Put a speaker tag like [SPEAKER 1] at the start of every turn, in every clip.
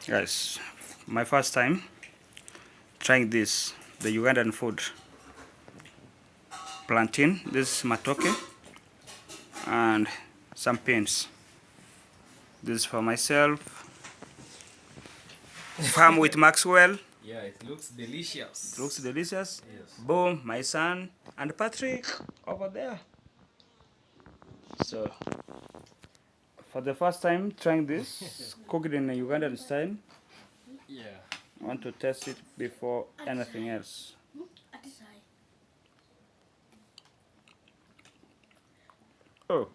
[SPEAKER 1] Guys, my first time trying this, the Ugandan food. Plantain, this is matoke, and some beans. This is for myself. Farm with Maxwell.
[SPEAKER 2] Yeah, it looks delicious.
[SPEAKER 1] It looks delicious.
[SPEAKER 2] Yes.
[SPEAKER 1] Boom, my son, and Patrick over there. So, for the first time trying this, cooked in a Ugandan style,
[SPEAKER 2] Yeah.
[SPEAKER 1] I want to test it before anything else. Oh.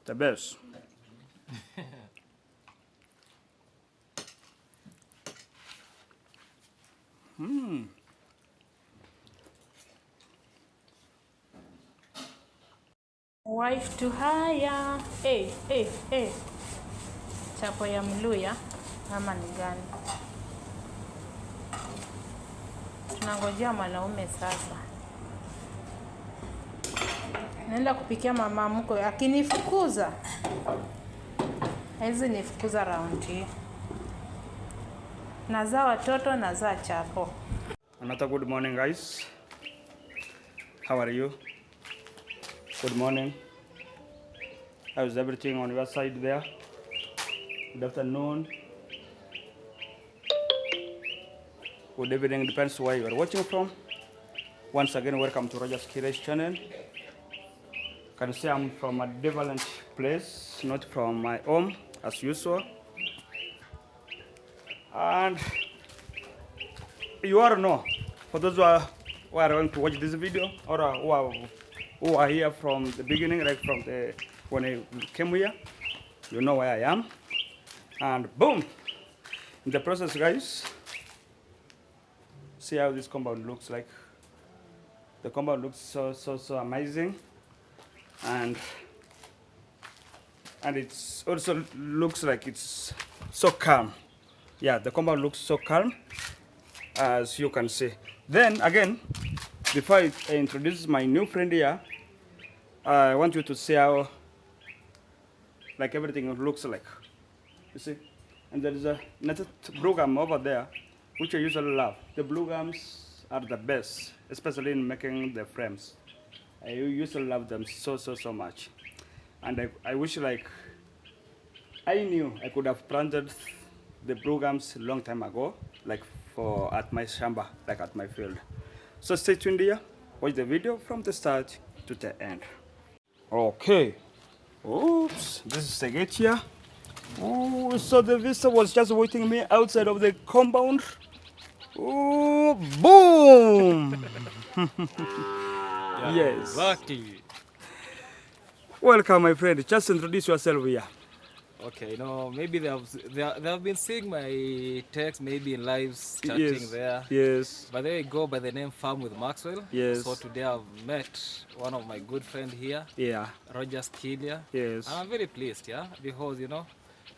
[SPEAKER 1] The best.
[SPEAKER 3] Wife to hire. Hey. Chapo ya Mluya ama ni gani? Tunangojea mwanaume sasa. Naenda kupikia mama mkwe, akinifukuza hizi nifukuza raundi. Nazaa watoto, nazaa chapo.
[SPEAKER 1] Another good morning, guys. How are you? Good morning. How's everything on your side there? Good afternoon. Good evening, depends where you are watching from. Once again, welcome to Roger's Kire's channel. Can say I'm from a different place, not from my home as usual. And you all know, for those who are going to watch this video or who are here from the beginning, like from the when I came here, you know where I am. And boom, in the process, guys, see how this compound looks like. The compound looks so amazing, and it's also looks like it's so calm. Yeah, the compound looks so calm, as you can see. Then again, before I introduce my new friend here, I want you to see how like everything looks like. You see, and there is another blue gum over there, which I usually love. The blue gums are the best, especially in making the frames. I usually love them so much, and I wish like I knew I could have planted the blue gums a long time ago, like for at my shamba, like at my field. So stay tuned here, watch the video from the start to the end. Okay. Oops, this is the gate here. Oh, so the visitor was just waiting me outside of the compound. Oh, boom! Yes.
[SPEAKER 2] Lucky.
[SPEAKER 1] Welcome, my friend. Just introduce yourself here.
[SPEAKER 2] Okay, maybe they have been seeing my text, maybe in lives chatting there.
[SPEAKER 1] Yes.
[SPEAKER 2] But they go by the name Farm with Maxwell.
[SPEAKER 1] Yes.
[SPEAKER 2] So today I've met one of my good friend here.
[SPEAKER 1] Yeah.
[SPEAKER 2] Roger's Kilia.
[SPEAKER 1] Yes.
[SPEAKER 2] And I'm very pleased, because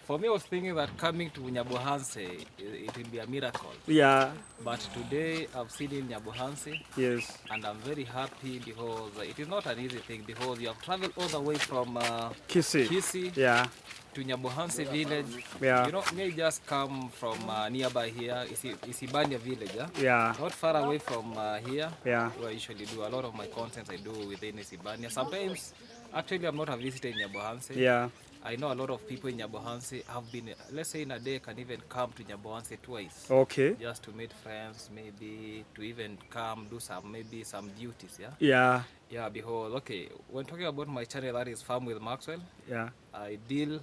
[SPEAKER 2] for me I was thinking that coming to Nyabohanse it will be a miracle.
[SPEAKER 1] Yeah.
[SPEAKER 2] But today I've seen in Nyabohanse.
[SPEAKER 1] Yes.
[SPEAKER 2] And I'm very happy because it is not an easy thing, because you have traveled all the way from
[SPEAKER 1] Kisi. Yeah.
[SPEAKER 2] to Nyabohanse village.
[SPEAKER 1] Yeah.
[SPEAKER 2] Me just come from nearby here, Isibania village.
[SPEAKER 1] Yeah.
[SPEAKER 2] Not far away from here.
[SPEAKER 1] Yeah.
[SPEAKER 2] Where I usually do a lot of my contents I do within Isibania. Sometimes, actually, I'm not a visitor in Nyabohanse.
[SPEAKER 1] Yeah.
[SPEAKER 2] I know a lot of people in Nyabohanse have been, let's say in a day, can even come to Nyabohanse twice.
[SPEAKER 1] Okay.
[SPEAKER 2] Just to meet friends, maybe to even come do maybe some duties,
[SPEAKER 1] Yeah.
[SPEAKER 2] Yeah, because, okay, when talking about my channel, that is Farm with Maxwell.
[SPEAKER 1] Yeah.
[SPEAKER 2] I deal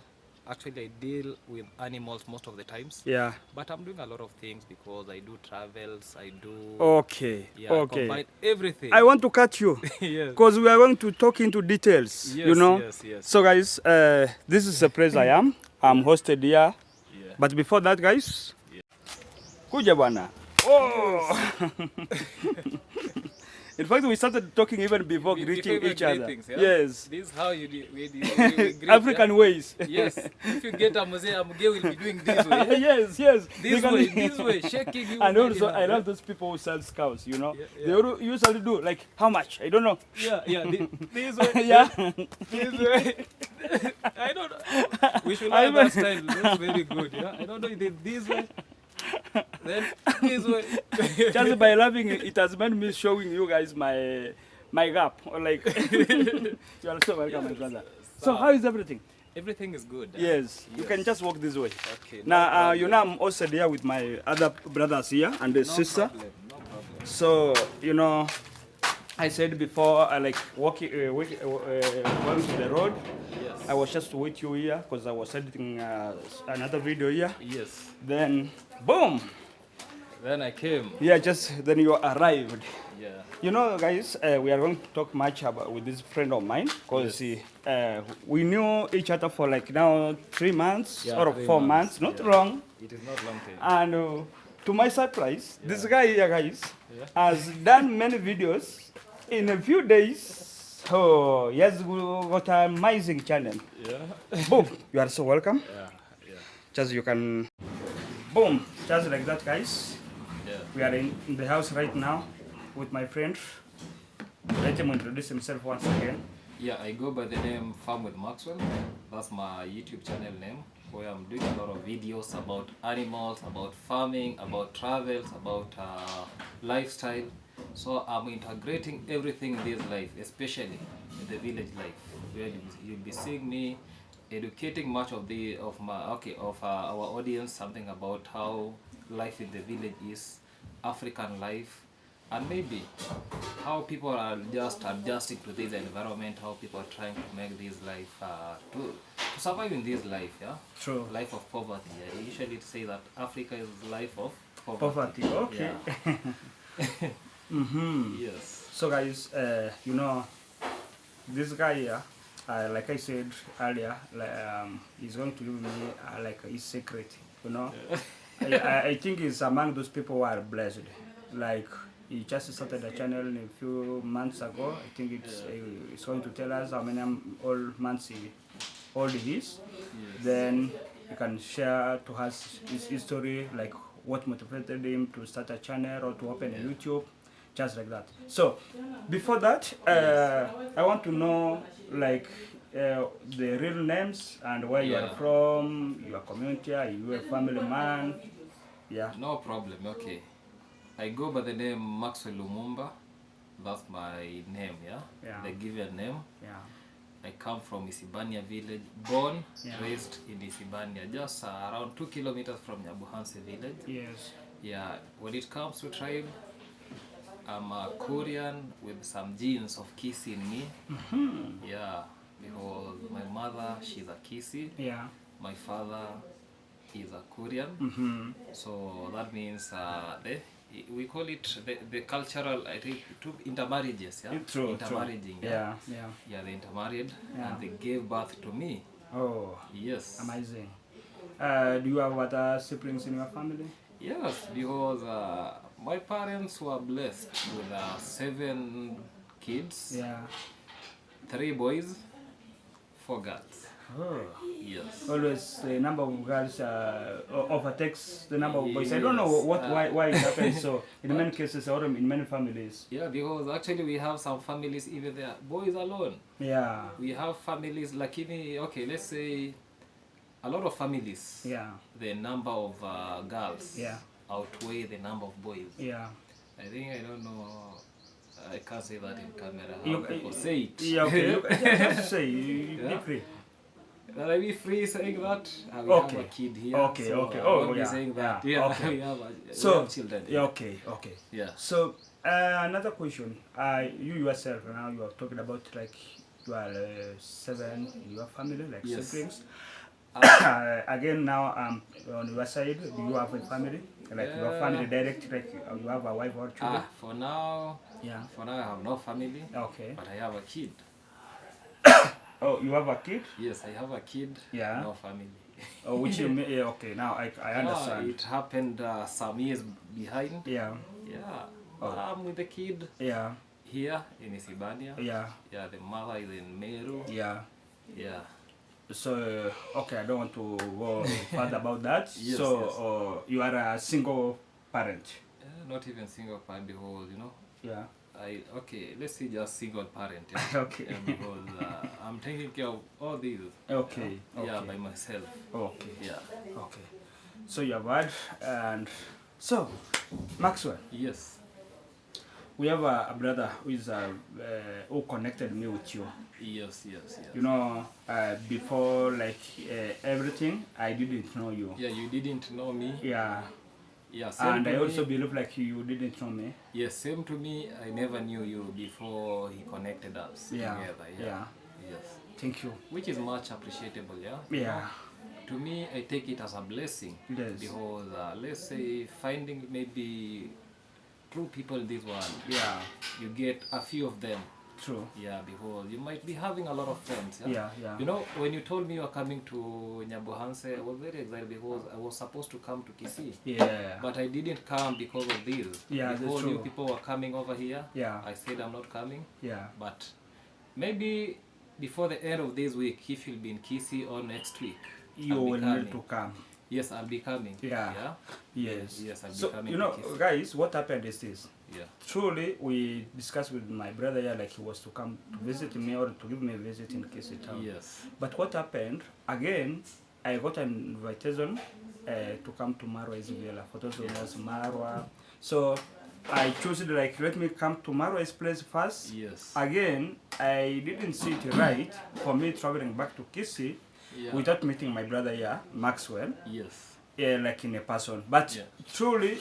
[SPEAKER 2] with animals most of the times.
[SPEAKER 1] Yeah.
[SPEAKER 2] But I'm doing a lot of things because I do travels, I do...
[SPEAKER 1] Okay.
[SPEAKER 2] Yeah,
[SPEAKER 1] Okay.
[SPEAKER 2] combine everything.
[SPEAKER 1] I want to cut you.
[SPEAKER 2] Yes.
[SPEAKER 1] Because we are going to talk into details,
[SPEAKER 2] Yes,
[SPEAKER 1] you know.
[SPEAKER 2] Yes.
[SPEAKER 1] So guys, this is the place I am. I'm hosted here.
[SPEAKER 2] Yeah.
[SPEAKER 1] But before that, guys, kuja bwana. Oh. In fact, we started talking even before greeting each other.
[SPEAKER 2] Yeah?
[SPEAKER 1] Yes.
[SPEAKER 2] This is how we greet,
[SPEAKER 1] African ways.
[SPEAKER 2] Yes. If you get a muzee will be doing this way.
[SPEAKER 1] Yes.
[SPEAKER 2] This way, shaking you.
[SPEAKER 1] And also, I love those people who sell scows, you know.
[SPEAKER 2] Yeah.
[SPEAKER 1] They usually do, like, how much? I don't know.
[SPEAKER 2] Yeah. This way.
[SPEAKER 1] Yeah.
[SPEAKER 2] This way. I don't know. We should learn that style. That's very good. Yeah, I don't know if it's this way. Then this way.
[SPEAKER 1] Just by laughing, it has made me showing you guys my gap. Or like, you are so welcome, my brother. So how is everything?
[SPEAKER 2] Everything is good.
[SPEAKER 1] Yes, you can just walk this way.
[SPEAKER 2] Okay.
[SPEAKER 1] Now, you know, I'm also there with my other brothers here and the sister.
[SPEAKER 2] Problem, no problem.
[SPEAKER 1] So, you know, I said before, I like walking, going to the road.
[SPEAKER 2] Yes.
[SPEAKER 1] I was just with you here because I was editing another video here.
[SPEAKER 2] Yes.
[SPEAKER 1] Then, boom!
[SPEAKER 2] Then I came.
[SPEAKER 1] Yeah, just then you arrived.
[SPEAKER 2] Yeah.
[SPEAKER 1] You know, guys, we are going to talk much about with this friend of mine because we knew each other for like now 3 months
[SPEAKER 2] Yeah,
[SPEAKER 1] or
[SPEAKER 2] 3
[SPEAKER 1] 4 months, not
[SPEAKER 2] yeah.
[SPEAKER 1] wrong.
[SPEAKER 2] It is not long time.
[SPEAKER 1] And to my surprise, this guy here, guys,
[SPEAKER 2] Yeah.
[SPEAKER 1] has done many videos in a few days. Oh, he has got an amazing channel.
[SPEAKER 2] Yeah.
[SPEAKER 1] Boom, you are so welcome.
[SPEAKER 2] Yeah. Yeah.
[SPEAKER 1] Just you can, boom, just like that, guys.
[SPEAKER 2] Yeah.
[SPEAKER 1] We are in the house right now with my friend. Let him introduce himself once again.
[SPEAKER 2] Yeah, I go by the name Farm with Maxwell. That's my YouTube channel name, where I'm doing a lot of videos about animals, about farming, about travels, about lifestyle. So I'm integrating everything in this life, especially in the village life, where you'll be seeing me educating much of our audience something about how life in the village is, African life, and maybe how people are just adjusting to this environment, how people are trying to make this life to survive in this life, yeah.
[SPEAKER 1] True.
[SPEAKER 2] Life of poverty. I usually say that Africa is life of
[SPEAKER 1] Poverty, okay.
[SPEAKER 2] Yeah. Yes.
[SPEAKER 1] So guys, you know, this guy here, like I said earlier, he's going to give me like his secret, you know. I think he's among those people who are blessed. Like, he just started a channel a few months ago. I think it's going to tell us how many months old he is.
[SPEAKER 2] Yes.
[SPEAKER 1] Then you can share to us his history, like what motivated him to start a channel or to open a YouTube, just like that. So before that, I want to know like the real names and where you are from, your community, are you a family man? Yeah.
[SPEAKER 2] No problem. Okay. I go by the name Maxwell Lumumba. That's my name, yeah?
[SPEAKER 1] Yeah.
[SPEAKER 2] The given name.
[SPEAKER 1] Yeah.
[SPEAKER 2] I come from Isibania village, born,
[SPEAKER 1] Yeah.
[SPEAKER 2] raised in Isibania, just around 2 kilometers from Nyabohanse village.
[SPEAKER 1] Yes.
[SPEAKER 2] Yeah, when it comes to tribe, I'm a Korean with some genes of Kisi in me. Yeah, because my mother, she's a Kisi.
[SPEAKER 1] Yeah.
[SPEAKER 2] My father is a Korean. So that means we call it the cultural, I think, intermarriages, yeah?
[SPEAKER 1] True.
[SPEAKER 2] Intermarrying,
[SPEAKER 1] Yeah.
[SPEAKER 2] Yeah, they intermarried
[SPEAKER 1] Yeah.
[SPEAKER 2] and they gave birth to me.
[SPEAKER 1] Oh,
[SPEAKER 2] Yes.
[SPEAKER 1] amazing. Do you have other siblings in your family?
[SPEAKER 2] Yes, because my parents were blessed with 7 kids,
[SPEAKER 1] Yeah.
[SPEAKER 2] 3 boys, 4 girls.
[SPEAKER 1] Oh.
[SPEAKER 2] Yes.
[SPEAKER 1] Always the number of girls overtakes the number of boys. I don't know why it happens so in many cases or in many families.
[SPEAKER 2] Yeah, because actually we have some families even there boys alone.
[SPEAKER 1] Yeah.
[SPEAKER 2] We have families lakini, okay, let's say a lot of families.
[SPEAKER 1] Yeah.
[SPEAKER 2] The number of girls outweigh the number of boys.
[SPEAKER 1] Yeah.
[SPEAKER 2] I think, I don't know, I can't say that in camera.
[SPEAKER 1] You,
[SPEAKER 2] How people say it.
[SPEAKER 1] Yeah, okay. You can just say you be free.
[SPEAKER 2] Will I be free saying that? We
[SPEAKER 1] Okay.
[SPEAKER 2] have a kid here.
[SPEAKER 1] Okay,
[SPEAKER 2] so
[SPEAKER 1] okay.
[SPEAKER 2] I
[SPEAKER 1] Oh,
[SPEAKER 2] won't be
[SPEAKER 1] yeah,
[SPEAKER 2] saying that.
[SPEAKER 1] yeah,
[SPEAKER 2] Yeah,
[SPEAKER 1] okay.
[SPEAKER 2] we have children.
[SPEAKER 1] Yeah, okay.
[SPEAKER 2] Yeah.
[SPEAKER 1] So another question. You yourself now you are talking about like you are 7 in your family, like
[SPEAKER 2] Yes.
[SPEAKER 1] siblings. Again now on your side, do you have a family? Like your family direct, like you have a wife or children?
[SPEAKER 2] For now, I have no family.
[SPEAKER 1] Okay.
[SPEAKER 2] But I have a kid.
[SPEAKER 1] Oh, you have a kid?
[SPEAKER 2] Yes, I have a kid.
[SPEAKER 1] Yeah.
[SPEAKER 2] No family.
[SPEAKER 1] Oh, which you may, okay, now I understand.
[SPEAKER 2] It happened some years behind.
[SPEAKER 1] Yeah.
[SPEAKER 2] Yeah.
[SPEAKER 1] Oh.
[SPEAKER 2] I'm with the kid
[SPEAKER 1] Yeah.
[SPEAKER 2] here in Isibania.
[SPEAKER 1] Yeah.
[SPEAKER 2] Yeah, the mother is in Meru.
[SPEAKER 1] Yeah.
[SPEAKER 2] Yeah.
[SPEAKER 1] So, okay, I don't want to go further about that.
[SPEAKER 2] Yes,
[SPEAKER 1] so, you are a single parent?
[SPEAKER 2] Not even single parent because,
[SPEAKER 1] Yeah.
[SPEAKER 2] let's say just single parent. Yeah?
[SPEAKER 1] Okay.
[SPEAKER 2] Yeah, because I'm taking care of all these.
[SPEAKER 1] Okay.
[SPEAKER 2] Yeah,
[SPEAKER 1] Okay.
[SPEAKER 2] by myself.
[SPEAKER 1] Okay.
[SPEAKER 2] Yeah.
[SPEAKER 1] Okay. So you have had, and so Maxwell,
[SPEAKER 2] Yes.
[SPEAKER 1] we have a brother who is who connected me with you.
[SPEAKER 2] Yes. Yes. Yes.
[SPEAKER 1] You know, before like everything, I didn't know you.
[SPEAKER 2] Yeah, you didn't know me.
[SPEAKER 1] Yeah.
[SPEAKER 2] Yeah, same
[SPEAKER 1] And
[SPEAKER 2] to
[SPEAKER 1] I
[SPEAKER 2] me.
[SPEAKER 1] also believe like you didn't know me.
[SPEAKER 2] Yes, same to me. I never knew you before he connected us
[SPEAKER 1] Yeah.
[SPEAKER 2] together.
[SPEAKER 1] Yeah.
[SPEAKER 2] Yes.
[SPEAKER 1] Thank you.
[SPEAKER 2] Which is much appreciable. Yeah.
[SPEAKER 1] Yeah.
[SPEAKER 2] To me, I take it as a blessing.
[SPEAKER 1] Yes.
[SPEAKER 2] Because let's say finding maybe true people in this world.
[SPEAKER 1] Yeah.
[SPEAKER 2] You get a few of them.
[SPEAKER 1] True.
[SPEAKER 2] Yeah, because you might be having a lot of friends. Yeah?
[SPEAKER 1] Yeah, yeah.
[SPEAKER 2] You know, when you told me you were coming to Nyabohanse, I was very excited because I was supposed to come to Kisii.
[SPEAKER 1] Yeah.
[SPEAKER 2] But I didn't come because of this.
[SPEAKER 1] Yeah, that's
[SPEAKER 2] because you
[SPEAKER 1] true.
[SPEAKER 2] people were coming over here.
[SPEAKER 1] Yeah.
[SPEAKER 2] I said I'm not coming.
[SPEAKER 1] Yeah.
[SPEAKER 2] But maybe before the end of this week, if you'll be in Kisii or next week,
[SPEAKER 1] You
[SPEAKER 2] I'll be
[SPEAKER 1] will
[SPEAKER 2] coming.
[SPEAKER 1] need to come.
[SPEAKER 2] Yes, I'll be coming.
[SPEAKER 1] Yeah.
[SPEAKER 2] Yeah.
[SPEAKER 1] Yes.
[SPEAKER 2] Yes, I'll be
[SPEAKER 1] So
[SPEAKER 2] coming.
[SPEAKER 1] you know,
[SPEAKER 2] to Kisii.
[SPEAKER 1] guys, what happened is this.
[SPEAKER 2] Yeah.
[SPEAKER 1] Truly, we discussed with my brother here, like he was to come to visit me or to give me a visit in Kisii town.
[SPEAKER 2] Yes.
[SPEAKER 1] But what happened, again, I got an invitation to come to Marwa Isabella, for those who knows Marwa. So I chose it like, let me come to Marwa's place first.
[SPEAKER 2] Yes.
[SPEAKER 1] Again, I didn't see it right for me traveling back to Kisii
[SPEAKER 2] Yeah.
[SPEAKER 1] without meeting my brother here, Maxwell.
[SPEAKER 2] Yes.
[SPEAKER 1] Yeah, like in a person. But
[SPEAKER 2] Yeah.
[SPEAKER 1] truly,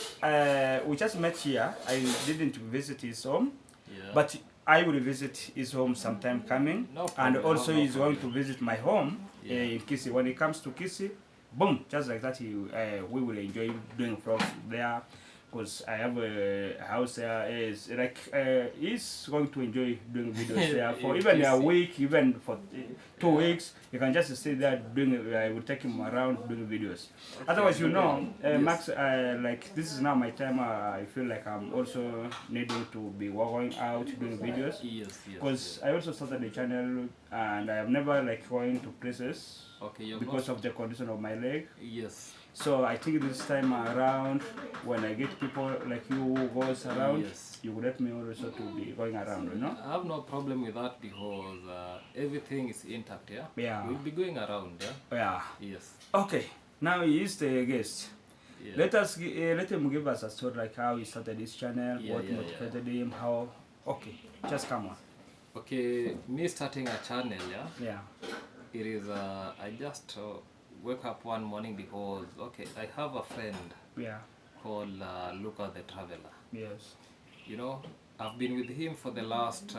[SPEAKER 1] we just met here. I didn't visit his home,
[SPEAKER 2] Yeah.
[SPEAKER 1] but I will visit his home sometime coming.
[SPEAKER 2] No
[SPEAKER 1] And
[SPEAKER 2] problem,
[SPEAKER 1] also
[SPEAKER 2] no
[SPEAKER 1] he's going
[SPEAKER 2] problem.
[SPEAKER 1] to visit my home
[SPEAKER 2] Yeah.
[SPEAKER 1] in Kisii. When he comes to Kisii, boom, just like that, we will enjoy doing vlogs there. Because I have a house there, is like he's going to enjoy doing videos there for even a week, even for 2 weeks. You can just sit there doing. I will take him around doing videos. Otherwise, you know,
[SPEAKER 2] Yes.
[SPEAKER 1] Max, like this is now my time. I feel like I'm also needing to be going out doing videos.
[SPEAKER 2] Yes. Yes.
[SPEAKER 1] Because I also started the channel and I have never like going to places
[SPEAKER 2] Okay, you're
[SPEAKER 1] because of the condition of my leg.
[SPEAKER 2] Yes.
[SPEAKER 1] So I think this time around, when I get people like you who goes around,
[SPEAKER 2] Yes.
[SPEAKER 1] you will let me also to be going around, you know?
[SPEAKER 2] I have no problem with that because everything is intact, yeah?
[SPEAKER 1] Yeah.
[SPEAKER 2] We'll be going around, yeah?
[SPEAKER 1] Yeah.
[SPEAKER 2] Yes.
[SPEAKER 1] Okay. Now he is the guest.
[SPEAKER 2] Yeah.
[SPEAKER 1] Let him give us a story like how he started his channel,
[SPEAKER 2] Yeah,
[SPEAKER 1] what
[SPEAKER 2] yeah,
[SPEAKER 1] motivated him, how. Okay, just come on.
[SPEAKER 2] Okay, me starting a channel, yeah?
[SPEAKER 1] Yeah.
[SPEAKER 2] It is, I just wake up one morning because, okay, I have a friend
[SPEAKER 1] Yeah.
[SPEAKER 2] called Luca the Traveler.
[SPEAKER 1] Yes.
[SPEAKER 2] You know, I've been with him for the last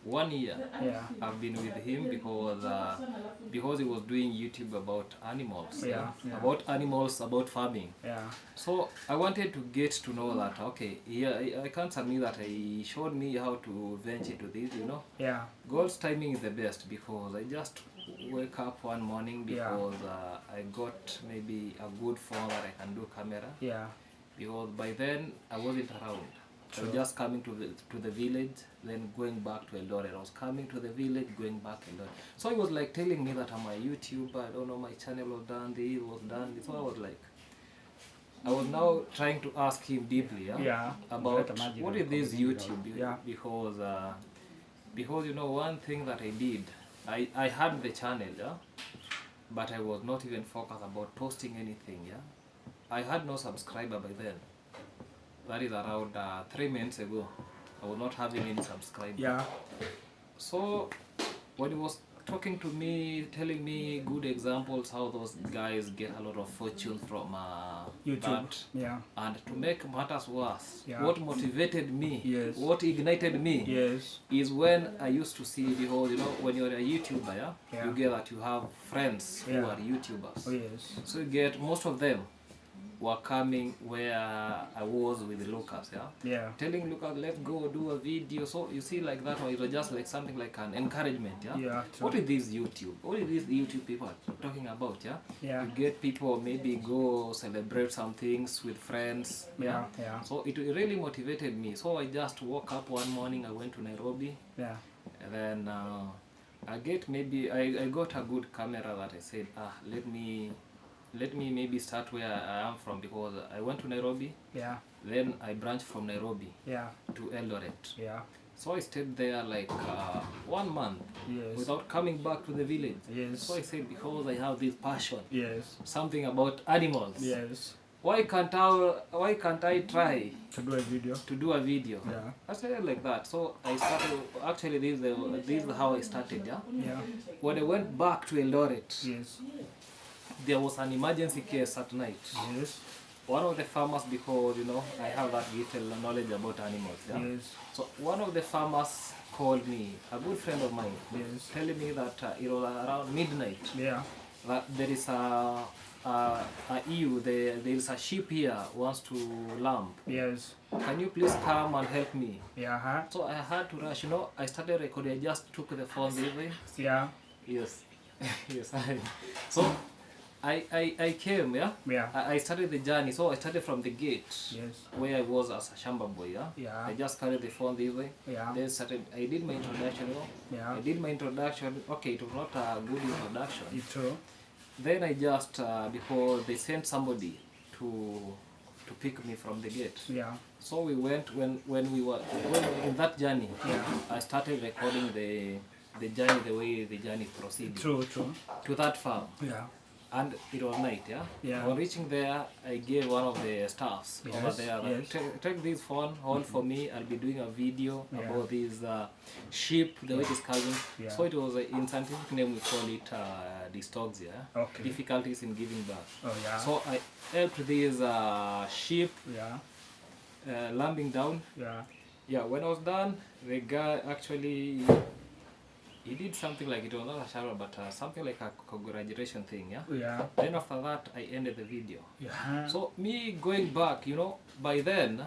[SPEAKER 2] 1 year.
[SPEAKER 1] Yeah.
[SPEAKER 2] I've been with him because he was doing YouTube about animals.
[SPEAKER 1] Yeah, yeah.
[SPEAKER 2] About animals, about farming.
[SPEAKER 1] Yeah.
[SPEAKER 2] So I wanted to get to know that, okay, yeah, I can't admit that he showed me how to venture into this, you know.
[SPEAKER 1] Yeah.
[SPEAKER 2] God's timing is the best because I just wake up one morning
[SPEAKER 1] Yeah.
[SPEAKER 2] because I got maybe a good phone that I can do camera.
[SPEAKER 1] Yeah.
[SPEAKER 2] Because by then I wasn't around. I was
[SPEAKER 1] True.
[SPEAKER 2] just coming to the village, then going back to Eldoret. I was coming to the village, going back to Eldoret. So he was like telling me that I'm a YouTuber, I don't know, my channel was done, this was done. So I was like, I was now trying to ask him deeply,
[SPEAKER 1] Yeah.
[SPEAKER 2] about
[SPEAKER 1] Let imagine
[SPEAKER 2] what
[SPEAKER 1] it
[SPEAKER 2] is this
[SPEAKER 1] coming in,
[SPEAKER 2] YouTube?
[SPEAKER 1] yeah.
[SPEAKER 2] Because you know, one thing that I did, I had the channel, yeah, but I was not even focused about posting anything, yeah. I had no subscriber by then. That is around 3 months ago. I was not having any subscribers.
[SPEAKER 1] Yeah.
[SPEAKER 2] So when he was talking to me, telling me good examples how those guys get a lot of fortune from
[SPEAKER 1] YouTube.
[SPEAKER 2] that.
[SPEAKER 1] Yeah.
[SPEAKER 2] And to make matters worse,
[SPEAKER 1] Yeah.
[SPEAKER 2] what motivated me,
[SPEAKER 1] Yes.
[SPEAKER 2] what ignited me,
[SPEAKER 1] Yes.
[SPEAKER 2] is when I used to see, because you know, when you're a YouTuber, yeah,
[SPEAKER 1] Yeah.
[SPEAKER 2] you get that you have friends who
[SPEAKER 1] Yeah.
[SPEAKER 2] are YouTubers.
[SPEAKER 1] Oh yes.
[SPEAKER 2] So you get, most of them were coming where I was with Lucas, yeah,
[SPEAKER 1] Yeah.
[SPEAKER 2] telling Lucas, let's go do a video. So you see, like that, or it was just like something like an encouragement, yeah.
[SPEAKER 1] Yeah, true.
[SPEAKER 2] What is this YouTube? What is this YouTube people talking about, yeah?
[SPEAKER 1] Yeah.
[SPEAKER 2] You get people maybe go celebrate some things with friends,
[SPEAKER 1] Yeah. Yeah.
[SPEAKER 2] so it really motivated me. So I just woke up one morning, I went to Nairobi,
[SPEAKER 1] Yeah.
[SPEAKER 2] and then I got a good camera that I said, let me maybe start where I am from, because I went to Nairobi,
[SPEAKER 1] Yeah.
[SPEAKER 2] then I branched from Nairobi
[SPEAKER 1] Yeah.
[SPEAKER 2] to Eldoret.
[SPEAKER 1] Yeah.
[SPEAKER 2] So I stayed there like 1 month
[SPEAKER 1] Yes.
[SPEAKER 2] without coming back to the village.
[SPEAKER 1] Yes.
[SPEAKER 2] So I said, because I have this passion,
[SPEAKER 1] Yes.
[SPEAKER 2] something about animals.
[SPEAKER 1] Yes.
[SPEAKER 2] Why can't I try
[SPEAKER 1] To do a video.
[SPEAKER 2] to do a video?
[SPEAKER 1] Yeah.
[SPEAKER 2] I started like that. So I started. Actually, this is how I started. Yeah.
[SPEAKER 1] Yeah.
[SPEAKER 2] When I went back to Eldoret,
[SPEAKER 1] Yes.
[SPEAKER 2] there was an emergency case at night.
[SPEAKER 1] Yes.
[SPEAKER 2] One of the farmers, because I have that little knowledge about animals. Yeah.
[SPEAKER 1] Yes.
[SPEAKER 2] So one of the farmers called me, a good friend of mine,
[SPEAKER 1] Yes.
[SPEAKER 2] telling me that it was around midnight.
[SPEAKER 1] Yeah.
[SPEAKER 2] That there is there is a sheep here wants to lamb.
[SPEAKER 1] Yes.
[SPEAKER 2] Can you please come and help me?
[SPEAKER 1] Yeah. Huh?
[SPEAKER 2] So I had to rush. I started recording. I just took the phone this way.
[SPEAKER 1] Yeah.
[SPEAKER 2] Yes, yes. So I came. Yeah.
[SPEAKER 1] Yeah.
[SPEAKER 2] I started the journey. So I started from the gate.
[SPEAKER 1] Yes.
[SPEAKER 2] Where I was as a shamba boy. Yeah.
[SPEAKER 1] Yeah.
[SPEAKER 2] I just carried the phone this way.
[SPEAKER 1] Yeah.
[SPEAKER 2] Then started. I did my introduction.
[SPEAKER 1] Yeah.
[SPEAKER 2] I did my introduction. Okay, it was not a good introduction.
[SPEAKER 1] It's true.
[SPEAKER 2] Then I just before they sent somebody to pick me from the gate.
[SPEAKER 1] Yeah.
[SPEAKER 2] So we went when we were in that journey.
[SPEAKER 1] Yeah.
[SPEAKER 2] I started recording the journey, the way the journey proceeded
[SPEAKER 1] True. True.
[SPEAKER 2] to that farm,
[SPEAKER 1] Yeah.
[SPEAKER 2] and it was night. Yeah.
[SPEAKER 1] Yeah.
[SPEAKER 2] On reaching there, I gave one of the staffs over
[SPEAKER 1] Yes,
[SPEAKER 2] there that,
[SPEAKER 1] yes.
[SPEAKER 2] take this phone, hold for me. I'll be doing a video
[SPEAKER 1] Yeah.
[SPEAKER 2] about these sheep, the way it is calving.
[SPEAKER 1] Yeah.
[SPEAKER 2] So it was in scientific name we call it dystoxia.
[SPEAKER 1] Okay.
[SPEAKER 2] Difficulties in giving birth.
[SPEAKER 1] Oh yeah.
[SPEAKER 2] So I helped these sheep
[SPEAKER 1] Yeah.
[SPEAKER 2] lambing down.
[SPEAKER 1] Yeah.
[SPEAKER 2] Yeah, when I was done, the guy actually he did something like, it was not a shower, but something like a congratulation thing. Yeah.
[SPEAKER 1] Yeah.
[SPEAKER 2] Then after that, I ended the video.
[SPEAKER 1] Yeah.
[SPEAKER 2] So me going back, by then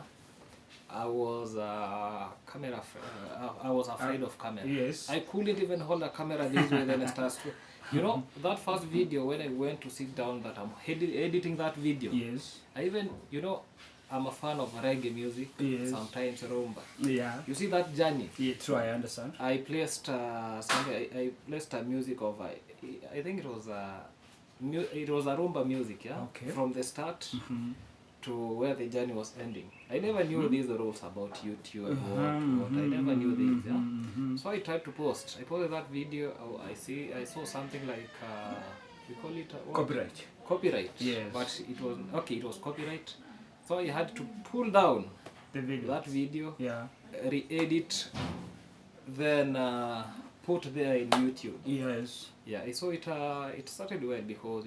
[SPEAKER 2] I was I was afraid of camera.
[SPEAKER 1] Yes.
[SPEAKER 2] I couldn't even hold a camera this way. Then I started to, that first video when I went to sit down, that I'm editing that video.
[SPEAKER 1] Yes.
[SPEAKER 2] I even, I'm a fan of reggae music.
[SPEAKER 1] Yes.
[SPEAKER 2] Sometimes rumba.
[SPEAKER 1] Yeah.
[SPEAKER 2] You see that journey.
[SPEAKER 1] Yeah. True. I understand.
[SPEAKER 2] I placed something. I placed a music of. I think it was a rumba music. Yeah.
[SPEAKER 1] Okay.
[SPEAKER 2] From the start
[SPEAKER 1] Mm-hmm.
[SPEAKER 2] to where the journey was ending. I never knew these rules about YouTube and what. I never knew these. Yeah.
[SPEAKER 1] Mm-hmm.
[SPEAKER 2] So I tried to post. I posted that video. I saw something like we call it what?
[SPEAKER 1] Copyright.
[SPEAKER 2] Copyright.
[SPEAKER 1] Yes.
[SPEAKER 2] But it was okay. It was copyright. So I had to pull down
[SPEAKER 1] The video.
[SPEAKER 2] that video,
[SPEAKER 1] Yeah.
[SPEAKER 2] re-edit, then put there in YouTube.
[SPEAKER 1] Yes.
[SPEAKER 2] Yeah, so it started well because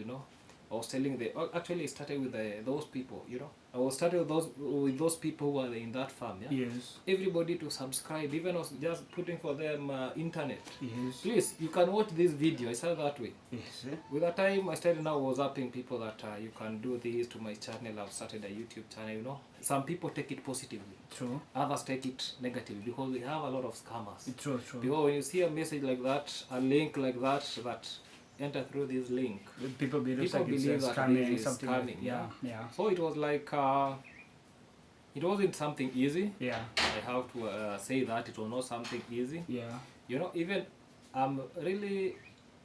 [SPEAKER 2] I was telling actually it started with those people. I was started with those people who were in that farm. Yeah.
[SPEAKER 1] Yes.
[SPEAKER 2] Everybody to subscribe. Even I was just putting for them internet.
[SPEAKER 1] Yes.
[SPEAKER 2] Please, you can watch this video. I started that way.
[SPEAKER 1] Yes.
[SPEAKER 2] With the time I started now was upping people that you can do this to my channel. I've started a YouTube channel. Some people take it positively.
[SPEAKER 1] True.
[SPEAKER 2] Others take it negatively because we have a lot of scammers.
[SPEAKER 1] True. True.
[SPEAKER 2] Because when you see a message like that, a link like that enter through this link,
[SPEAKER 1] People believe
[SPEAKER 2] people
[SPEAKER 1] like it's
[SPEAKER 2] believe that
[SPEAKER 1] scamming,
[SPEAKER 2] this is
[SPEAKER 1] something.
[SPEAKER 2] scamming.
[SPEAKER 1] Like, yeah. Yeah.
[SPEAKER 2] So it was like it wasn't something easy.
[SPEAKER 1] Yeah.
[SPEAKER 2] I have to say that it was not something easy.
[SPEAKER 1] Yeah.
[SPEAKER 2] Even I'm really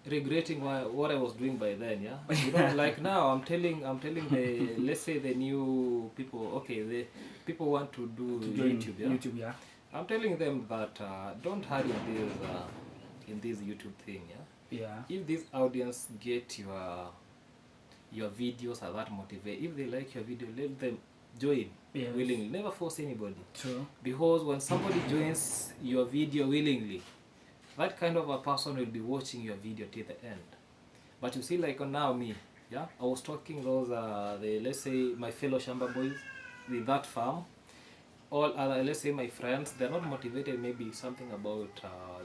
[SPEAKER 2] regretting what I was doing by then. Yeah. Like now I'm telling the let's say the new people. Okay, the people want to do YouTube. Yeah.
[SPEAKER 1] YouTube. Yeah.
[SPEAKER 2] I'm telling them that don't hurry in this YouTube thing. Yeah.
[SPEAKER 1] Yeah.
[SPEAKER 2] If this audience get your videos are that motivate, if they like your video, let them join
[SPEAKER 1] Yes.
[SPEAKER 2] willingly. Never force anybody.
[SPEAKER 1] True.
[SPEAKER 2] Because when somebody joins your video willingly, that kind of a person will be watching your video till the end. But you see, like now me, yeah, I was talking those let's say my fellow shamba boys with that farm. All other, let's say my friends, they're not motivated. Maybe something about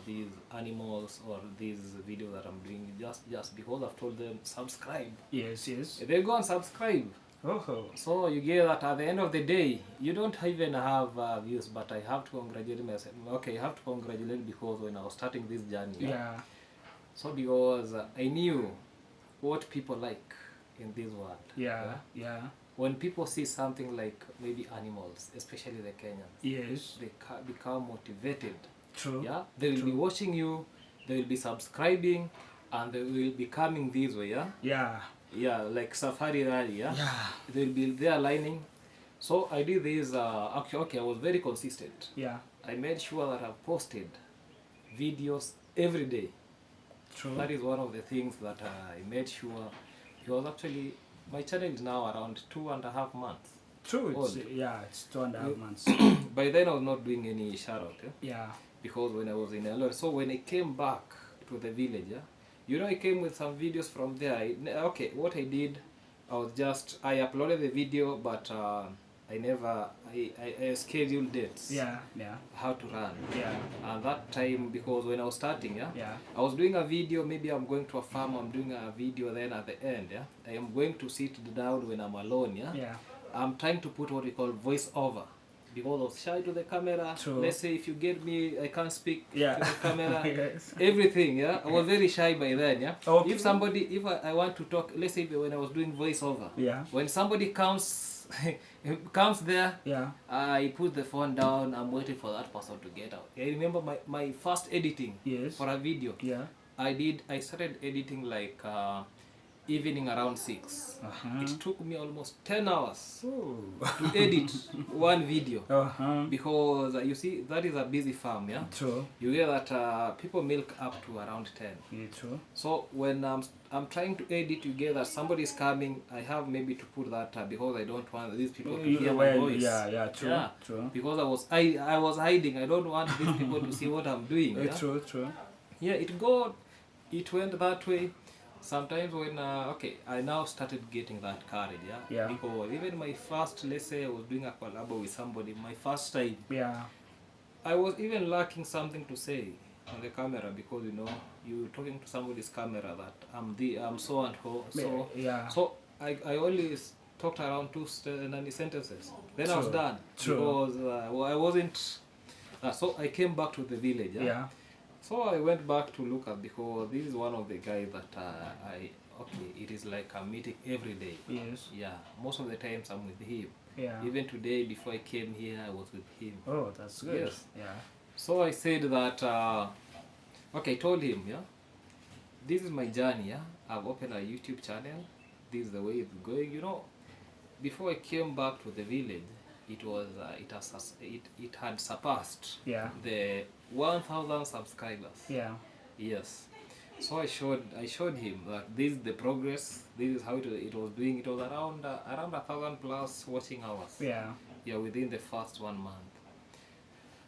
[SPEAKER 2] these animals or these videos that I'm doing. Just because I've told them subscribe.
[SPEAKER 1] Yes. Yes.
[SPEAKER 2] They go and subscribe.
[SPEAKER 1] Oh.
[SPEAKER 2] So you get that at the end of the day, you don't even have views, but I have to congratulate myself. Okay, I have to congratulate because when I was starting this journey,
[SPEAKER 1] Yeah.
[SPEAKER 2] so because I knew what people like in this world.
[SPEAKER 1] Yeah. Yeah.
[SPEAKER 2] When people see something like maybe animals, especially the Kenyans,
[SPEAKER 1] Yes.
[SPEAKER 2] they become motivated.
[SPEAKER 1] True.
[SPEAKER 2] Yeah, they will be watching you, they will be subscribing, and they will be coming this way. Yeah.
[SPEAKER 1] Yeah.
[SPEAKER 2] Yeah, like Safari Rally, yeah?
[SPEAKER 1] Yeah.
[SPEAKER 2] They'll be there lining. So I did this, okay, I was very consistent.
[SPEAKER 1] Yeah.
[SPEAKER 2] I made sure that I've posted videos every day.
[SPEAKER 1] True.
[SPEAKER 2] That is one of the things that I made sure, because actually my channel is now around 2.5 months.
[SPEAKER 1] True. It's,
[SPEAKER 2] old.
[SPEAKER 1] yeah, it's 2.5 months.
[SPEAKER 2] By then I was not doing any shout out,
[SPEAKER 1] Yeah.
[SPEAKER 2] because when I was in Eldoret, so when I came back to the village, I came with some videos from there. Okay, what I did, I uploaded the video, but I scheduled dates.
[SPEAKER 1] Yeah.
[SPEAKER 2] How to run.
[SPEAKER 1] Yeah.
[SPEAKER 2] And that time, because when I was starting,
[SPEAKER 1] Yeah.
[SPEAKER 2] I was doing a video. Maybe I'm going to a farm. I'm doing a video. Then at the end, I am going to sit down when I'm alone.
[SPEAKER 1] Yeah.
[SPEAKER 2] I'm trying to put what we call voice over, because I was shy to the camera.
[SPEAKER 1] True.
[SPEAKER 2] Let's say if you get me, I can't speak
[SPEAKER 1] Yeah.
[SPEAKER 2] to the camera.
[SPEAKER 1] Yes.
[SPEAKER 2] Everything, I was very shy by then,
[SPEAKER 1] Okay.
[SPEAKER 2] If I want to talk, let's say when I was doing voice over,
[SPEAKER 1] Yeah.
[SPEAKER 2] when somebody comes there,
[SPEAKER 1] Yeah.
[SPEAKER 2] I put the phone down. I'm waiting for that person to get out. I remember my first editing
[SPEAKER 1] Yes.
[SPEAKER 2] for a video.
[SPEAKER 1] Yeah.
[SPEAKER 2] I started editing like evening around 6.
[SPEAKER 1] Uh-huh.
[SPEAKER 2] It took me almost 10 hours
[SPEAKER 1] Oh.
[SPEAKER 2] to edit one video,
[SPEAKER 1] Uh-huh.
[SPEAKER 2] because you see, that is a busy farm.
[SPEAKER 1] True.
[SPEAKER 2] You get that people milk up to around 10.
[SPEAKER 1] Yeah, true.
[SPEAKER 2] So when I'm trying to edit, you get that somebody is coming. I have maybe to put that because I don't want these people to hear my voice.
[SPEAKER 1] Yeah, true.
[SPEAKER 2] Yeah.
[SPEAKER 1] True.
[SPEAKER 2] Because I was hiding. I don't want these people to see what I'm doing.
[SPEAKER 1] True.
[SPEAKER 2] Yeah, it went that way. Sometimes when I now started getting that courage.
[SPEAKER 1] Yeah.
[SPEAKER 2] Because even my first, let's say I was doing a collab with somebody, my first time,
[SPEAKER 1] Yeah.
[SPEAKER 2] I was even lacking something to say on the camera, because you're talking to somebody's camera that I'm so and so.
[SPEAKER 1] Yeah.
[SPEAKER 2] So I always talked around 2 sentences. Then I was
[SPEAKER 1] True.
[SPEAKER 2] done.
[SPEAKER 1] True.
[SPEAKER 2] Because I wasn't. So I came back to the village.
[SPEAKER 1] Yeah.
[SPEAKER 2] So I went back to look at, because this is one of the guys that it is like I'm meeting every day.
[SPEAKER 1] Yes.
[SPEAKER 2] Yeah, most of the times I'm with him.
[SPEAKER 1] Yeah.
[SPEAKER 2] Even today, before I came here, I was with him.
[SPEAKER 1] Oh, that's good.
[SPEAKER 2] Yes.
[SPEAKER 1] Yeah.
[SPEAKER 2] So I said that, I told him, this is my journey, I've opened a YouTube channel, this is the way it's going, Before I came back to the village, it had surpassed the 1,000 subscribers.
[SPEAKER 1] Yeah.
[SPEAKER 2] Yes. So I showed him that this is the progress, this is how it was doing. It was around 1,000 plus watching hours.
[SPEAKER 1] Yeah.
[SPEAKER 2] Yeah, within the first 1 month.